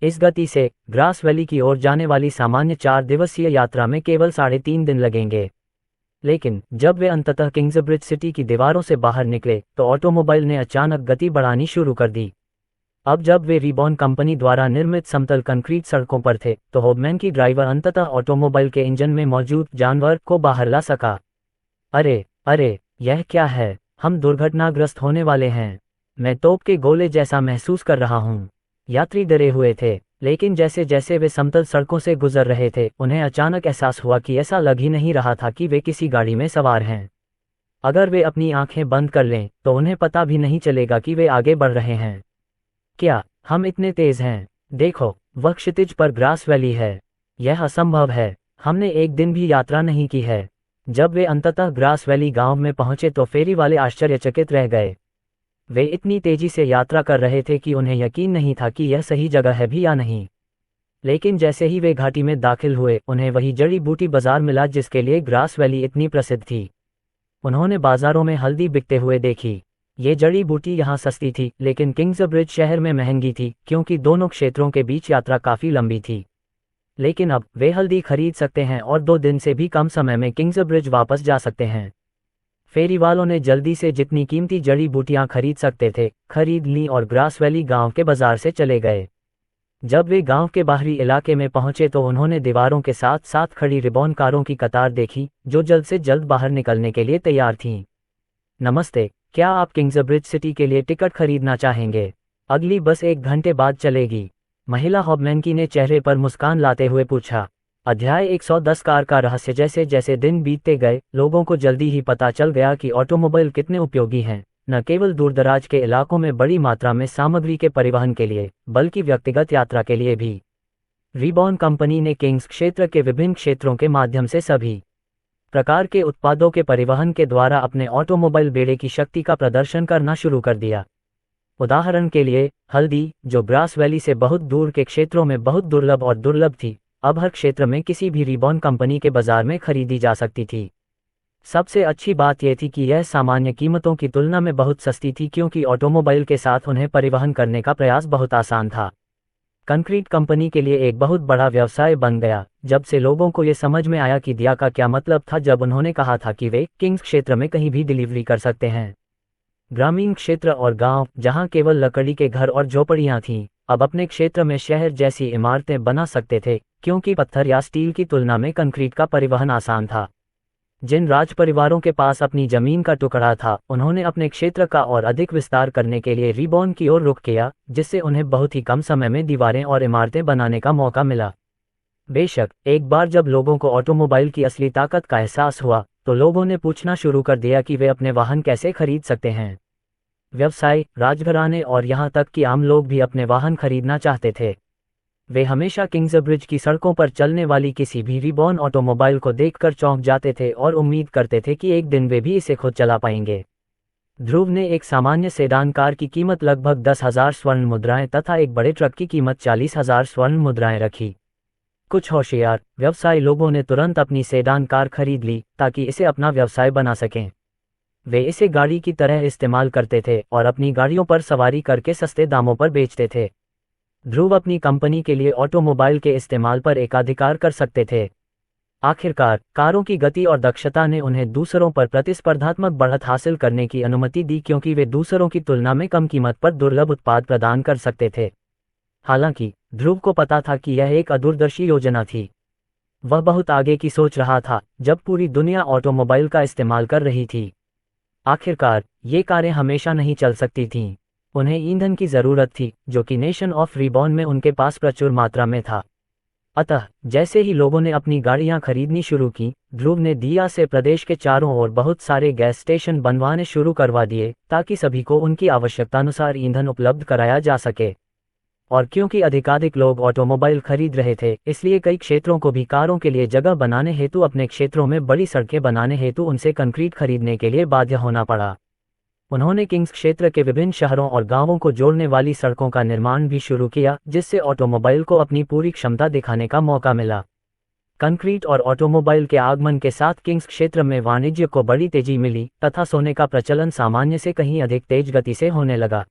इस गति से ग्रास वैली की ओर जाने वाली सामान्य 4 दिवसीय यात्रा में केवल 3.5 दिन लगेंगे। लेकिन जब वे अंततः किंग्सब्रिज सिटी की दीवारों से बाहर निकले तो ऑटोमोबाइल ने अचानक गति बढ़ानी शुरू कर दी। अब जब वे रिबॉर्न कंपनी द्वारा निर्मित समतल कंक्रीट सड़कों पर थे तो होबमैन की ड्राइवर अंततः ऑटोमोबाइल के इंजन में मौजूद जानवर को बाहर ला सका। अरे अरे, यह क्या है? हम दुर्घटनाग्रस्त होने वाले हैं। मैं तोप के गोले जैसा महसूस कर रहा हूँ। यात्री डरे हुए थे, लेकिन जैसे जैसे वे समतल सड़कों से गुजर रहे थे उन्हें अचानक एहसास हुआ कि ऐसा लग ही नहीं रहा था कि वे किसी गाड़ी में सवार हैं। अगर वे अपनी आंखें बंद कर लें तो उन्हें पता भी नहीं चलेगा कि वे आगे बढ़ रहे हैं। क्या हम इतने तेज हैं? देखो, वह क्षितिज पर ग्रास वैली है। यह असंभव है। हमने एक दिन भी यात्रा नहीं की है। जब वे अंततः ग्रास वैली गांव में पहुंचे तो फेरी वाले आश्चर्यचकित रह गए। वे इतनी तेजी से यात्रा कर रहे थे कि उन्हें यकीन नहीं था कि यह सही जगह है भी या नहीं। लेकिन जैसे ही वे घाटी में दाखिल हुए उन्हें वही जड़ी बूटी बाजार मिला जिसके लिए ग्रास वैली इतनी प्रसिद्ध थी। उन्होंने बाजारों में हल्दी बिकते हुए देखी। ये जड़ी बूटी यहाँ सस्ती थी, लेकिन किंग्सब्रिज शहर में महंगी थी क्योंकि दोनों क्षेत्रों के बीच यात्रा काफ़ी लंबी थी। लेकिन अब वे हल्दी खरीद सकते हैं और 2 दिन से भी कम समय में किंग्सब्रिज वापस जा सकते हैं। फेरी वालों ने जल्दी से जितनी कीमती जड़ी बूटियां खरीद सकते थे खरीद ली और ग्रास वैली गांव के बाजार से चले गए। जब वे गांव के बाहरी इलाके में पहुंचे तो उन्होंने दीवारों के साथ साथ खड़ी रिबॉन कारों की कतार देखी जो जल्द से जल्द बाहर निकलने के लिए तैयार थीं। नमस्ते, क्या आप किंग्सब्रिज सिटी के लिए टिकट खरीदना चाहेंगे? अगली बस 1 घंटे बाद चलेगी। महिला हॉबमैन ने चेहरे पर मुस्कान लाते हुए पूछा। अध्याय 110 कार का रहस्य। जैसे जैसे दिन बीतते गए लोगों को जल्दी ही पता चल गया कि ऑटोमोबाइल कितने उपयोगी हैं, न केवल दूरदराज के इलाकों में बड़ी मात्रा में सामग्री के परिवहन के लिए बल्कि व्यक्तिगत यात्रा के लिए भी। रिबॉर्न कंपनी ने किंग्स क्षेत्र के विभिन्न क्षेत्रों के माध्यम से सभी प्रकार के उत्पादों के परिवहन के द्वारा अपने ऑटोमोबाइल बेड़े की शक्ति का प्रदर्शन करना शुरू कर दिया। उदाहरण के लिए हल्दी, जो ग्रास वैली से बहुत दूर के क्षेत्रों में बहुत दुर्लभ थी, अब हर क्षेत्र में किसी भी रिबॉर्न कंपनी के बाजार में खरीदी जा सकती थी। सबसे अच्छी बात यह थी कि यह सामान्य कीमतों की तुलना में बहुत सस्ती थी क्योंकि ऑटोमोबाइल के साथ उन्हें परिवहन करने का प्रयास बहुत आसान था। कंक्रीट कंपनी के लिए एक बहुत बड़ा व्यवसाय बन गया जब से लोगों को ये समझ में आया कि दिया का क्या मतलब था जब उन्होंने कहा था कि वे किंग्स क्षेत्र में कहीं भी डिलीवरी कर सकते हैं। ग्रामीण क्षेत्र और गांव, जहां केवल लकड़ी के घर और झोपड़ियां थीं, अब अपने क्षेत्र में शहर जैसी इमारतें बना सकते थे क्योंकि पत्थर या स्टील की तुलना में कंक्रीट का परिवहन आसान था। जिन राज परिवारों के पास अपनी जमीन का टुकड़ा था उन्होंने अपने क्षेत्र का और अधिक विस्तार करने के लिए रिबॉर्न की ओर रुख किया, जिससे उन्हें बहुत ही कम समय में दीवारें और इमारतें बनाने का मौका मिला। बेशक एक बार जब लोगों को ऑटोमोबाइल की असली ताकत का एहसास हुआ तो लोगों ने पूछना शुरू कर दिया कि वे अपने वाहन कैसे खरीद सकते हैं। व्यवसाय, राजघराने और यहाँ तक कि आम लोग भी अपने वाहन खरीदना चाहते थे। वे हमेशा किंग्सब्रिज की सड़कों पर चलने वाली किसी भी रिबॉर्न ऑटोमोबाइल को देखकर चौंक जाते थे और उम्मीद करते थे कि एक दिन वे भी इसे खुद चला पाएंगे। ध्रुव ने एक सामान्य सेडान कार की कीमत लगभग 10,000 स्वर्ण मुद्राएं तथा एक बड़े ट्रक की कीमत 40,000 स्वर्ण मुद्राएं रखी। कुछ होशियार व्यवसायी लोगों ने तुरंत अपनी सेडान कार खरीद ली ताकि इसे अपना व्यवसाय बना सकें। वे इसे गाड़ी की तरह इस्तेमाल करते थे और अपनी गाड़ियों पर सवारी करके सस्ते दामों पर बेचते थे। ध्रुव अपनी कंपनी के लिए ऑटोमोबाइल के इस्तेमाल पर एकाधिकार कर सकते थे। आखिरकार कारों की गति और दक्षता ने उन्हें दूसरों पर प्रतिस्पर्धात्मक बढ़त हासिल करने की अनुमति दी क्योंकि वे दूसरों की तुलना में कम कीमत पर दुर्लभ उत्पाद प्रदान कर सकते थे। हालांकि ध्रुव को पता था कि यह एक अदूरदर्शी योजना थी। वह बहुत आगे की सोच रहा था जब पूरी दुनिया ऑटोमोबाइल का इस्तेमाल कर रही थी। आखिरकार ये कारें हमेशा नहीं चल सकती थीं। उन्हें ईंधन की जरूरत थी जो कि नेशन ऑफ रिबॉर्न में उनके पास प्रचुर मात्रा में था। अतः जैसे ही लोगों ने अपनी गाड़ियां खरीदनी शुरू की, ध्रुव ने दिया से प्रदेश के चारों ओर बहुत सारे गैस स्टेशन बनवाने शुरू करवा दिए ताकि सभी को उनकी आवश्यकतानुसार ईंधन उपलब्ध कराया जा सके। और क्योंकि अधिकाधिक लोग ऑटोमोबाइल खरीद रहे थे, इसलिए कई क्षेत्रों को भी कारों के लिए जगह बनाने हेतु अपने क्षेत्रों में बड़ी सड़कें बनाने हेतु उनसे कंक्रीट खरीदने के लिए बाध्य होना पड़ा। उन्होंने किंग्स क्षेत्र के विभिन्न शहरों और गांवों को जोड़ने वाली सड़कों का निर्माण भी शुरू किया, जिससे ऑटोमोबाइल को अपनी पूरी क्षमता दिखाने का मौका मिला। कंक्रीट और ऑटोमोबाइल के आगमन के साथ किंग्स क्षेत्र में वाणिज्य को बड़ी तेजी मिली तथा सोने का प्रचलन सामान्य से कहीं अधिक तेज गति से होने लगा।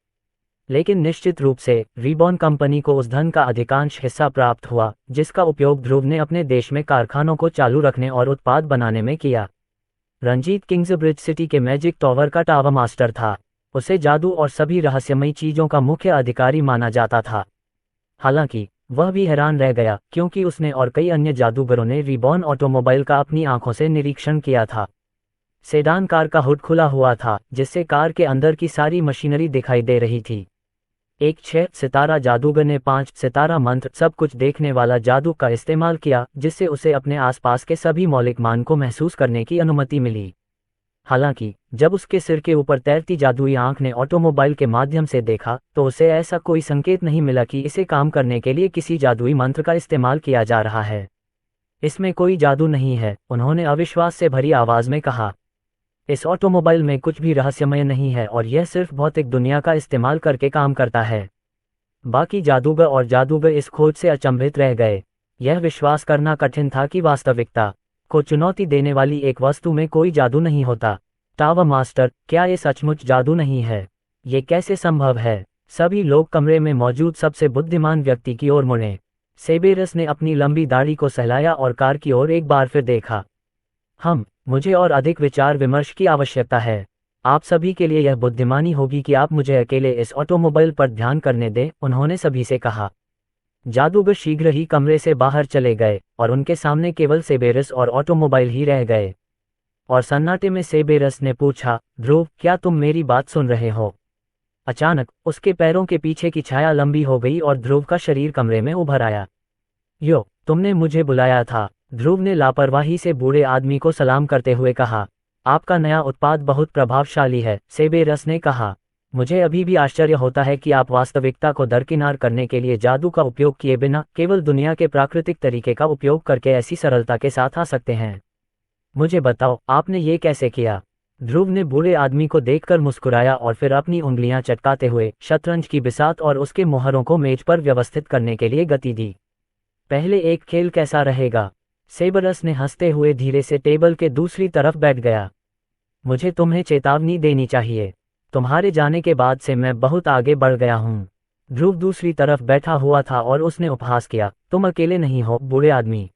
लेकिन निश्चित रूप से रिबॉर्न कंपनी को उस धन का अधिकांश हिस्सा प्राप्त हुआ जिसका उपयोग ध्रुव ने अपने देश में कारखानों को चालू रखने और उत्पाद बनाने में किया। रंजीत किंग्सब्रिज सिटी के मैजिक टॉवर का टावर मास्टर था। उसे जादू और सभी रहस्यमयी चीजों का मुख्य अधिकारी माना जाता था। हालांकि वह भी हैरान रह गया क्योंकि उसने और कई अन्य जादूगरों ने रिबॉर्न ऑटोमोबाइल का अपनी आंखों से निरीक्षण किया था। सेडान कार का हुड खुला हुआ था जिससे कार के अंदर की सारी मशीनरी दिखाई दे रही थी। एक 6 सितारा जादूगर ने 5 सितारा मंत्र सब कुछ देखने वाला जादू का इस्तेमाल किया जिससे उसे अपने आसपास के सभी मौलिक मान को महसूस करने की अनुमति मिली। हालांकि जब उसके सिर के ऊपर तैरती जादुई आंख ने ऑटोमोबाइल के माध्यम से देखा तो उसे ऐसा कोई संकेत नहीं मिला कि इसे काम करने के लिए किसी जादुई मंत्र का इस्तेमाल किया जा रहा है। इसमें कोई जादू नहीं है, उन्होंने अविश्वास से भरी आवाज में कहा। इस ऑटोमोबाइल में कुछ भी रहस्यमय नहीं है और यह सिर्फ भौतिक दुनिया का इस्तेमाल करके काम करता है। बाकी जादूगर और जादूगर इस खोज से अचंभित रह गए। यह विश्वास करना कठिन था कि वास्तविकता को चुनौती देने वाली एक वस्तु में कोई जादू नहीं होता। टावर मास्टर, क्या ये सचमुच जादू नहीं है? ये कैसे संभव है? सभी लोग कमरे में मौजूद सबसे बुद्धिमान व्यक्ति की ओर मुड़े। सेबेरस ने अपनी लंबी दाढ़ी को सहलाया और कार की ओर एक बार फिर देखा। मुझे और अधिक विचार विमर्श की आवश्यकता है। आप सभी के लिए यह बुद्धिमानी होगी कि आप मुझे अकेले इस ऑटोमोबाइल पर ध्यान करने दें, उन्होंने सभी से कहा। जादूगर शीघ्र ही कमरे से बाहर चले गए और उनके सामने केवल सेबेरस और ऑटोमोबाइल ही रह गए। और सन्नाटे में सेबेरस ने पूछा, ध्रुव, क्या तुम मेरी बात सुन रहे हो? अचानक उसके पैरों के पीछे की छाया लंबी हो गई और ध्रुव का शरीर कमरे में उभर आया। यो, तुमने मुझे बुलाया था, ध्रुव ने लापरवाही से बूढ़े आदमी को सलाम करते हुए कहा। आपका नया उत्पाद बहुत प्रभावशाली है, सेबेरस ने कहा। मुझे अभी भी आश्चर्य होता है कि आप वास्तविकता को दरकिनार करने के लिए जादू का उपयोग किए बिना केवल दुनिया के प्राकृतिक तरीके का उपयोग करके ऐसी सरलता के साथ आ सकते हैं। मुझे बताओ, आपने ये कैसे किया? ध्रुव ने बूढ़े आदमी को देखकर मुस्कुराया और फिर अपनी उंगलियां चटकाते हुए शतरंज की बिसात और उसके मोहरों को मेज पर व्यवस्थित करने के लिए गति दी। पहले एक खेल कैसा रहेगा? सेबेरस ने हंसते हुए धीरे से टेबल के दूसरी तरफ बैठ गया। मुझे तुम्हें चेतावनी देनी चाहिए, तुम्हारे जाने के बाद से मैं बहुत आगे बढ़ गया हूँ। ध्रुव दूसरी तरफ बैठा हुआ था और उसने उपहास किया, तुम अकेले नहीं हो बूढ़े आदमी।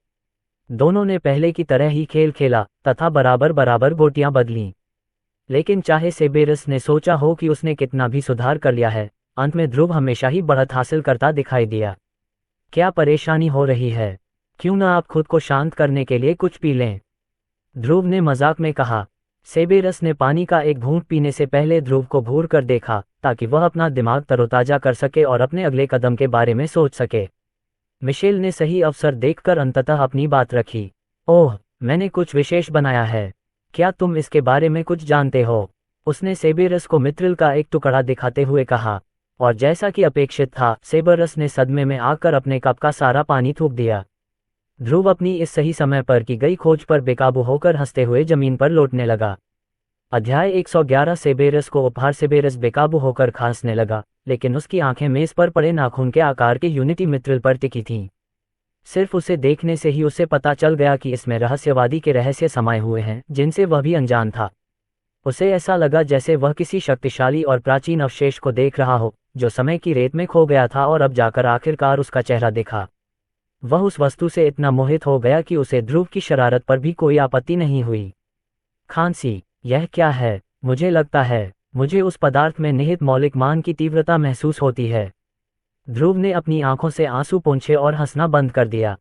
दोनों ने पहले की तरह ही खेल खेला तथा बराबर बराबर गोटियां बदलीं। लेकिन चाहे सेबेरस ने सोचा हो कि उसने कितना भी सुधार कर लिया है, अंत में ध्रुव हमेशा ही बढ़त हासिल करता दिखाई दिया। क्या परेशानी हो रही है? क्यों ना आप खुद को शांत करने के लिए कुछ पी लें? ध्रुव ने मजाक में कहा। सेबेरस ने पानी का एक घूंट पीने से पहले ध्रुव को घूर कर देखा ताकि वह अपना दिमाग तरोताजा कर सके और अपने अगले कदम के बारे में सोच सके। मिशेल ने सही अवसर देखकर अंततः अपनी बात रखी। ओह, मैंने कुछ विशेष बनाया है, क्या तुम इसके बारे में कुछ जानते हो? उसने सेबेरस को मित्रिल का एक टुकड़ा दिखाते हुए कहा। और जैसा कि अपेक्षित था, सेबेरस ने सदमे में आकर अपने कप का सारा पानी थूक दिया। ध्रुव अपनी इस सही समय पर की गई खोज पर बेकाबू होकर हंसते हुए जमीन पर लौटने लगा। अध्याय 111 सेबेरस को उपहार। सेबेरस बेकाबू होकर खांसने लगा, लेकिन उसकी आंखें मेज पर पड़े नाखून के आकार के यूनिटी मित्रिल पर टिकी थीं। सिर्फ उसे देखने से ही उसे पता चल गया कि इसमें रहस्यवादी के रहस्य समाये हुए हैं जिनसे वह भी अनजान था। उसे ऐसा लगा जैसे वह किसी शक्तिशाली और प्राचीन अवशेष को देख रहा हो जो समय की रेत में खो गया था और अब जाकर आखिरकार उसका चेहरा दिखा। वह उस वस्तु से इतना मोहित हो गया कि उसे ध्रुव की शरारत पर भी कोई आपत्ति नहीं हुई। खांसी, यह क्या है? मुझे लगता है मुझे उस पदार्थ में निहित मौलिक मान की तीव्रता महसूस होती है। ध्रुव ने अपनी आंखों से आंसू पोंछे और हंसना बंद कर दिया।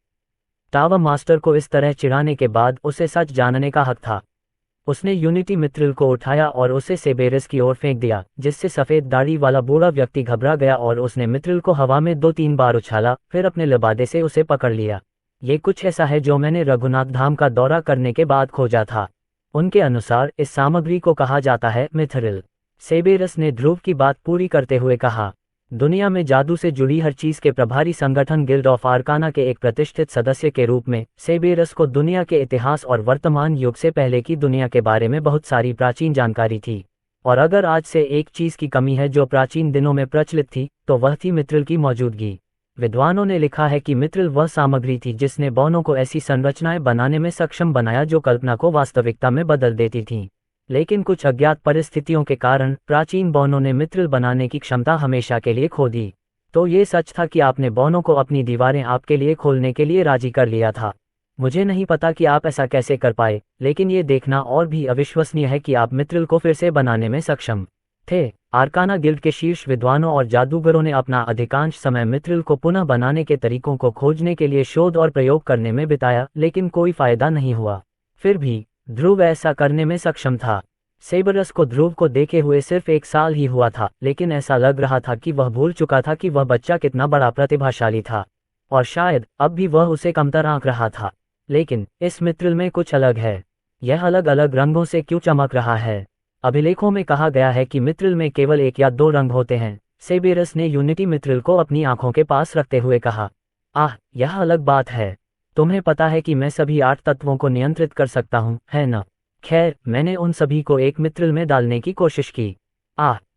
टावर मास्टर को इस तरह चिढ़ाने के बाद उसे सच जानने का हक था। उसने यूनिटी मित्रिल को उठाया और उसे सेबेरस की ओर फेंक दिया, जिससे सफेद दाढ़ी वाला बूढ़ा व्यक्ति घबरा गया और उसने मित्रिल को हवा में 2-3 बार उछाला, फिर अपने लिबादे से उसे पकड़ लिया। ये कुछ ऐसा है जो मैंने रघुनाथ धाम का दौरा करने के बाद खोजा था। उनके अनुसार इस सामग्री को कहा जाता है मिथरिल। सेबेरस ने ध्रुव की बात पूरी करते हुए कहा। दुनिया में जादू से जुड़ी हर चीज के प्रभारी संगठन गिल्ड ऑफ आर्काना के एक प्रतिष्ठित सदस्य के रूप में सेबेरस को दुनिया के इतिहास और वर्तमान युग से पहले की दुनिया के बारे में बहुत सारी प्राचीन जानकारी थी। और अगर आज से एक चीज की कमी है जो प्राचीन दिनों में प्रचलित थी, तो वह थी मित्रिल की मौजूदगी। विद्वानों ने लिखा है कि मित्रिल वह सामग्री थी जिसने बौनों को ऐसी संरचनाएं बनाने में सक्षम बनाया जो कल्पना को वास्तविकता में बदल देती थीं। लेकिन कुछ अज्ञात परिस्थितियों के कारण प्राचीन बौनों ने मित्रिल बनाने की क्षमता हमेशा के लिए खो दी। तो ये सच था कि आपने बौनों को अपनी दीवारें आपके लिए खोलने के लिए राजी कर लिया था। मुझे नहीं पता कि आप ऐसा कैसे कर पाए, लेकिन ये देखना और भी अविश्वसनीय है कि आप मित्रिल को फिर से बनाने में सक्षम थे। आर्काना गिल्ड के शीर्ष विद्वानों और जादूगरों ने अपना अधिकांश समय मित्रिल को पुनः बनाने के तरीकों को खोजने के लिए शोध और प्रयोग करने में बिताया, लेकिन कोई फायदा नहीं हुआ। फिर भी ध्रुव ऐसा करने में सक्षम था। सेबरस को ध्रुव को देखे हुए सिर्फ 1 साल ही हुआ था, लेकिन ऐसा लग रहा था कि वह भूल चुका था कि वह बच्चा कितना बड़ा प्रतिभाशाली था, और शायद अब भी वह उसे कमतर आंक रहा था। लेकिन इस मित्रिल में कुछ अलग है। यह अलग अलग रंगों से क्यों चमक रहा है? अभिलेखों में कहा गया है कि मित्रिल में केवल 1 या 2 रंग होते हैं। सेबेरस ने यूनिटी मित्रिल को अपनी आंखों के पास रखते हुए कहा, आह, यह अलग बात है। तुम्हें पता है कि मैं सभी 8 तत्वों को नियंत्रित कर सकता हूँ, है न? खैर, मैंने उन सभी को एक मित्रिल में डालने की कोशिश की।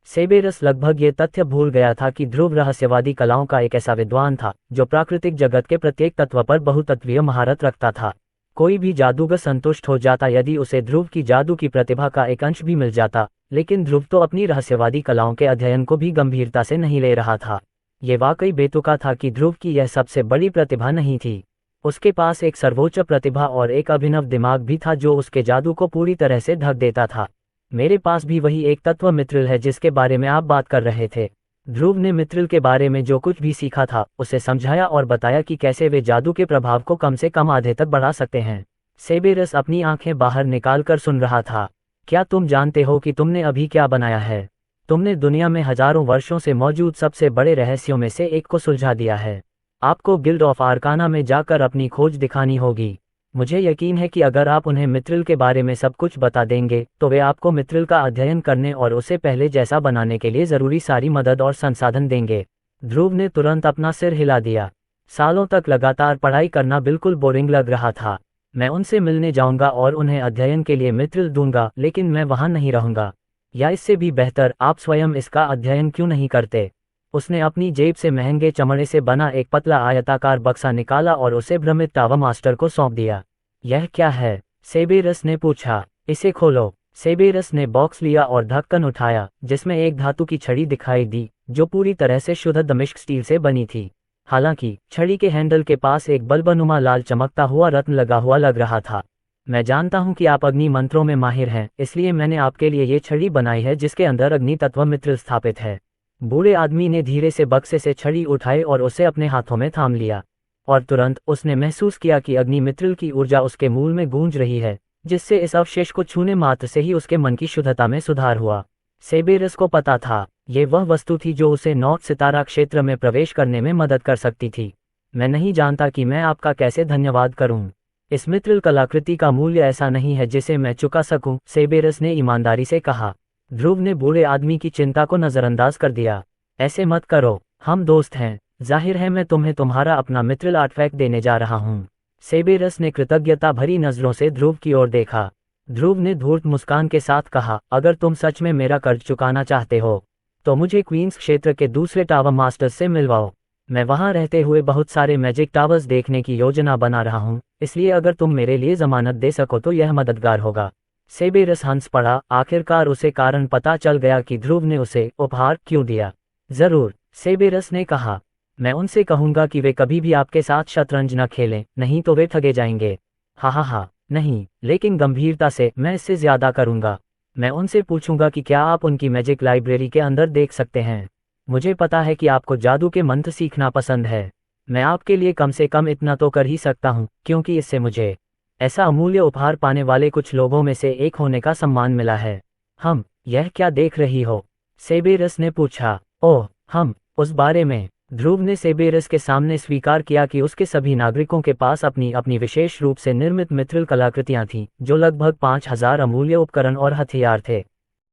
सेबेरस लगभग ये तथ्य भूल गया था कि ध्रुव रहस्यवादी कलाओं का एक ऐसा विद्वान था जो प्राकृतिक जगत के प्रत्येक तत्व पर बहुतत्वीय महारत रखता था। कोई भी जादूगर संतुष्ट हो जाता यदि उसे ध्रुव की जादू की प्रतिभा का एक अंश भी मिल जाता, लेकिन ध्रुव तो अपनी रहस्यवादी कलाओं के अध्ययन को भी गंभीरता से नहीं ले रहा था। ये वाकई बेतुका था कि ध्रुव की यह सबसे बड़ी प्रतिभा नहीं थी। उसके पास एक सर्वोच्च प्रतिभा और एक अभिनव दिमाग भी था जो उसके जादू को पूरी तरह से ढक देता था। मेरे पास भी वही एक तत्व मित्रिल है जिसके बारे में आप बात कर रहे थे। ध्रुव ने मित्रिल के बारे में जो कुछ भी सीखा था उसे समझाया और बताया कि कैसे वे जादू के प्रभाव को कम से कम आधे तक बढ़ा सकते हैं। सेबेरस अपनी आंखें बाहर निकालकर सुन रहा था। क्या तुम जानते हो कि तुमने अभी क्या बनाया है? तुमने दुनिया में हजारों वर्षों से मौजूद सबसे बड़े रहस्यों में से एक को सुलझा दिया है। आपको गिल्ड ऑफ आर्काना में जाकर अपनी खोज दिखानी होगी। मुझे यकीन है कि अगर आप उन्हें मित्रिल के बारे में सब कुछ बता देंगे तो वे आपको मित्रिल का अध्ययन करने और उसे पहले जैसा बनाने के लिए ज़रूरी सारी मदद और संसाधन देंगे। ध्रुव ने तुरंत अपना सिर हिला दिया। सालों तक लगातार पढ़ाई करना बिल्कुल बोरिंग लग रहा था। मैं उनसे मिलने जाऊंगा और उन्हें अध्ययन के लिए मित्रिल दूंगा, लेकिन मैं वहां नहीं रहूंगा। या इससे भी बेहतर, आप स्वयं इसका अध्ययन क्यों नहीं करते? उसने अपनी जेब से महंगे चमड़े से बना एक पतला आयताकार बक्सा निकाला और उसे भ्रमित टावा मास्टर को सौंप दिया। यह क्या है? सेबेरस ने पूछा। इसे खोलो। सेबेरस ने बॉक्स लिया और ढक्कन उठाया, जिसमें एक धातु की छड़ी दिखाई दी जो पूरी तरह से शुद्ध दमिश्क स्टील से बनी थी। हालांकि छड़ी के हैंडल के पास एक बल्बनुमा लाल चमकता हुआ रत्न लगा हुआ लग रहा था। मैं जानता हूं कि आप अग्नि मंत्रों में माहिर हैं, इसलिए मैंने आपके लिए ये छड़ी बनाई है जिसके अंदर अग्नि तत्व मित्रिल स्थापित है। बूढ़े आदमी ने धीरे से बक्से से छड़ी उठाई और उसे अपने हाथों में थाम लिया, और तुरंत उसने महसूस किया कि अग्नि मित्रिल की ऊर्जा उसके मूल में गूंज रही है, जिससे इस अवशेष को छूने मात्र से ही उसके मन की शुद्धता में सुधार हुआ। सेबेरस को पता था, ये वह वस्तु थी जो उसे नॉर्थ सितारा क्षेत्र में प्रवेश करने में मदद कर सकती थी। मैं नहीं जानता कि मैं आपका कैसे धन्यवाद करूं। इस मित्रिल कलाकृति का मूल्य ऐसा नहीं है जिसे मैं चुका सकूं, सेबेरस ने ईमानदारी से कहा। ध्रुव ने बूढ़े आदमी की चिंता को नजरअंदाज कर दिया। ऐसे मत करो, हम दोस्त हैं। जाहिर है मैं तुम्हें तुम्हारा अपना मित्रिल आर्टफैक्ट देने जा रहा हूँ। सेबेरस ने कृतज्ञता भरी नजरों से ध्रुव की ओर देखा। ध्रुव ने धूर्त मुस्कान के साथ कहा, अगर तुम सच में मेरा कर्ज चुकाना चाहते हो तो मुझे क्वींस क्षेत्र के दूसरे टावर मास्टर्स से मिलवाओ। मैं वहां रहते हुए बहुत सारे मैजिक टावर्स देखने की योजना बना रहा हूँ, इसलिए अगर तुम मेरे लिए जमानत दे सको तो यह मददगार होगा। सेबेरस हंस पड़ा। आखिरकार उसे कारण पता चल गया कि ध्रुव ने उसे उपहार क्यों दिया। जरूर, सेबेरस ने कहा। मैं उनसे कहूंगा कि वे कभी भी आपके साथ शतरंज न खेलें, नहीं तो वे ठगे जाएंगे। हा, नहीं, लेकिन गंभीरता से मैं इससे ज्यादा करूंगा। मैं उनसे पूछूंगा कि क्या आप उनकी मैजिक लाइब्रेरी के अंदर देख सकते हैं। मुझे पता है कि आपको जादू के मंत्र सीखना पसंद है। मैं आपके लिए कम से कम इतना तो कर ही सकता हूँ, क्योंकि इससे मुझे ऐसा अमूल्य उपहार पाने वाले कुछ लोगों में से एक होने का सम्मान मिला है। हम, यह क्या देख रही हो? सेबेरस ने पूछा। ओह, हम, उस बारे में। ध्रुव ने सेबेरस के सामने स्वीकार किया कि उसके सभी नागरिकों के पास अपनी अपनी विशेष रूप से निर्मित मित्रिल कलाकृतियां थीं, जो लगभग 5000 अमूल्य उपकरण और हथियार थे।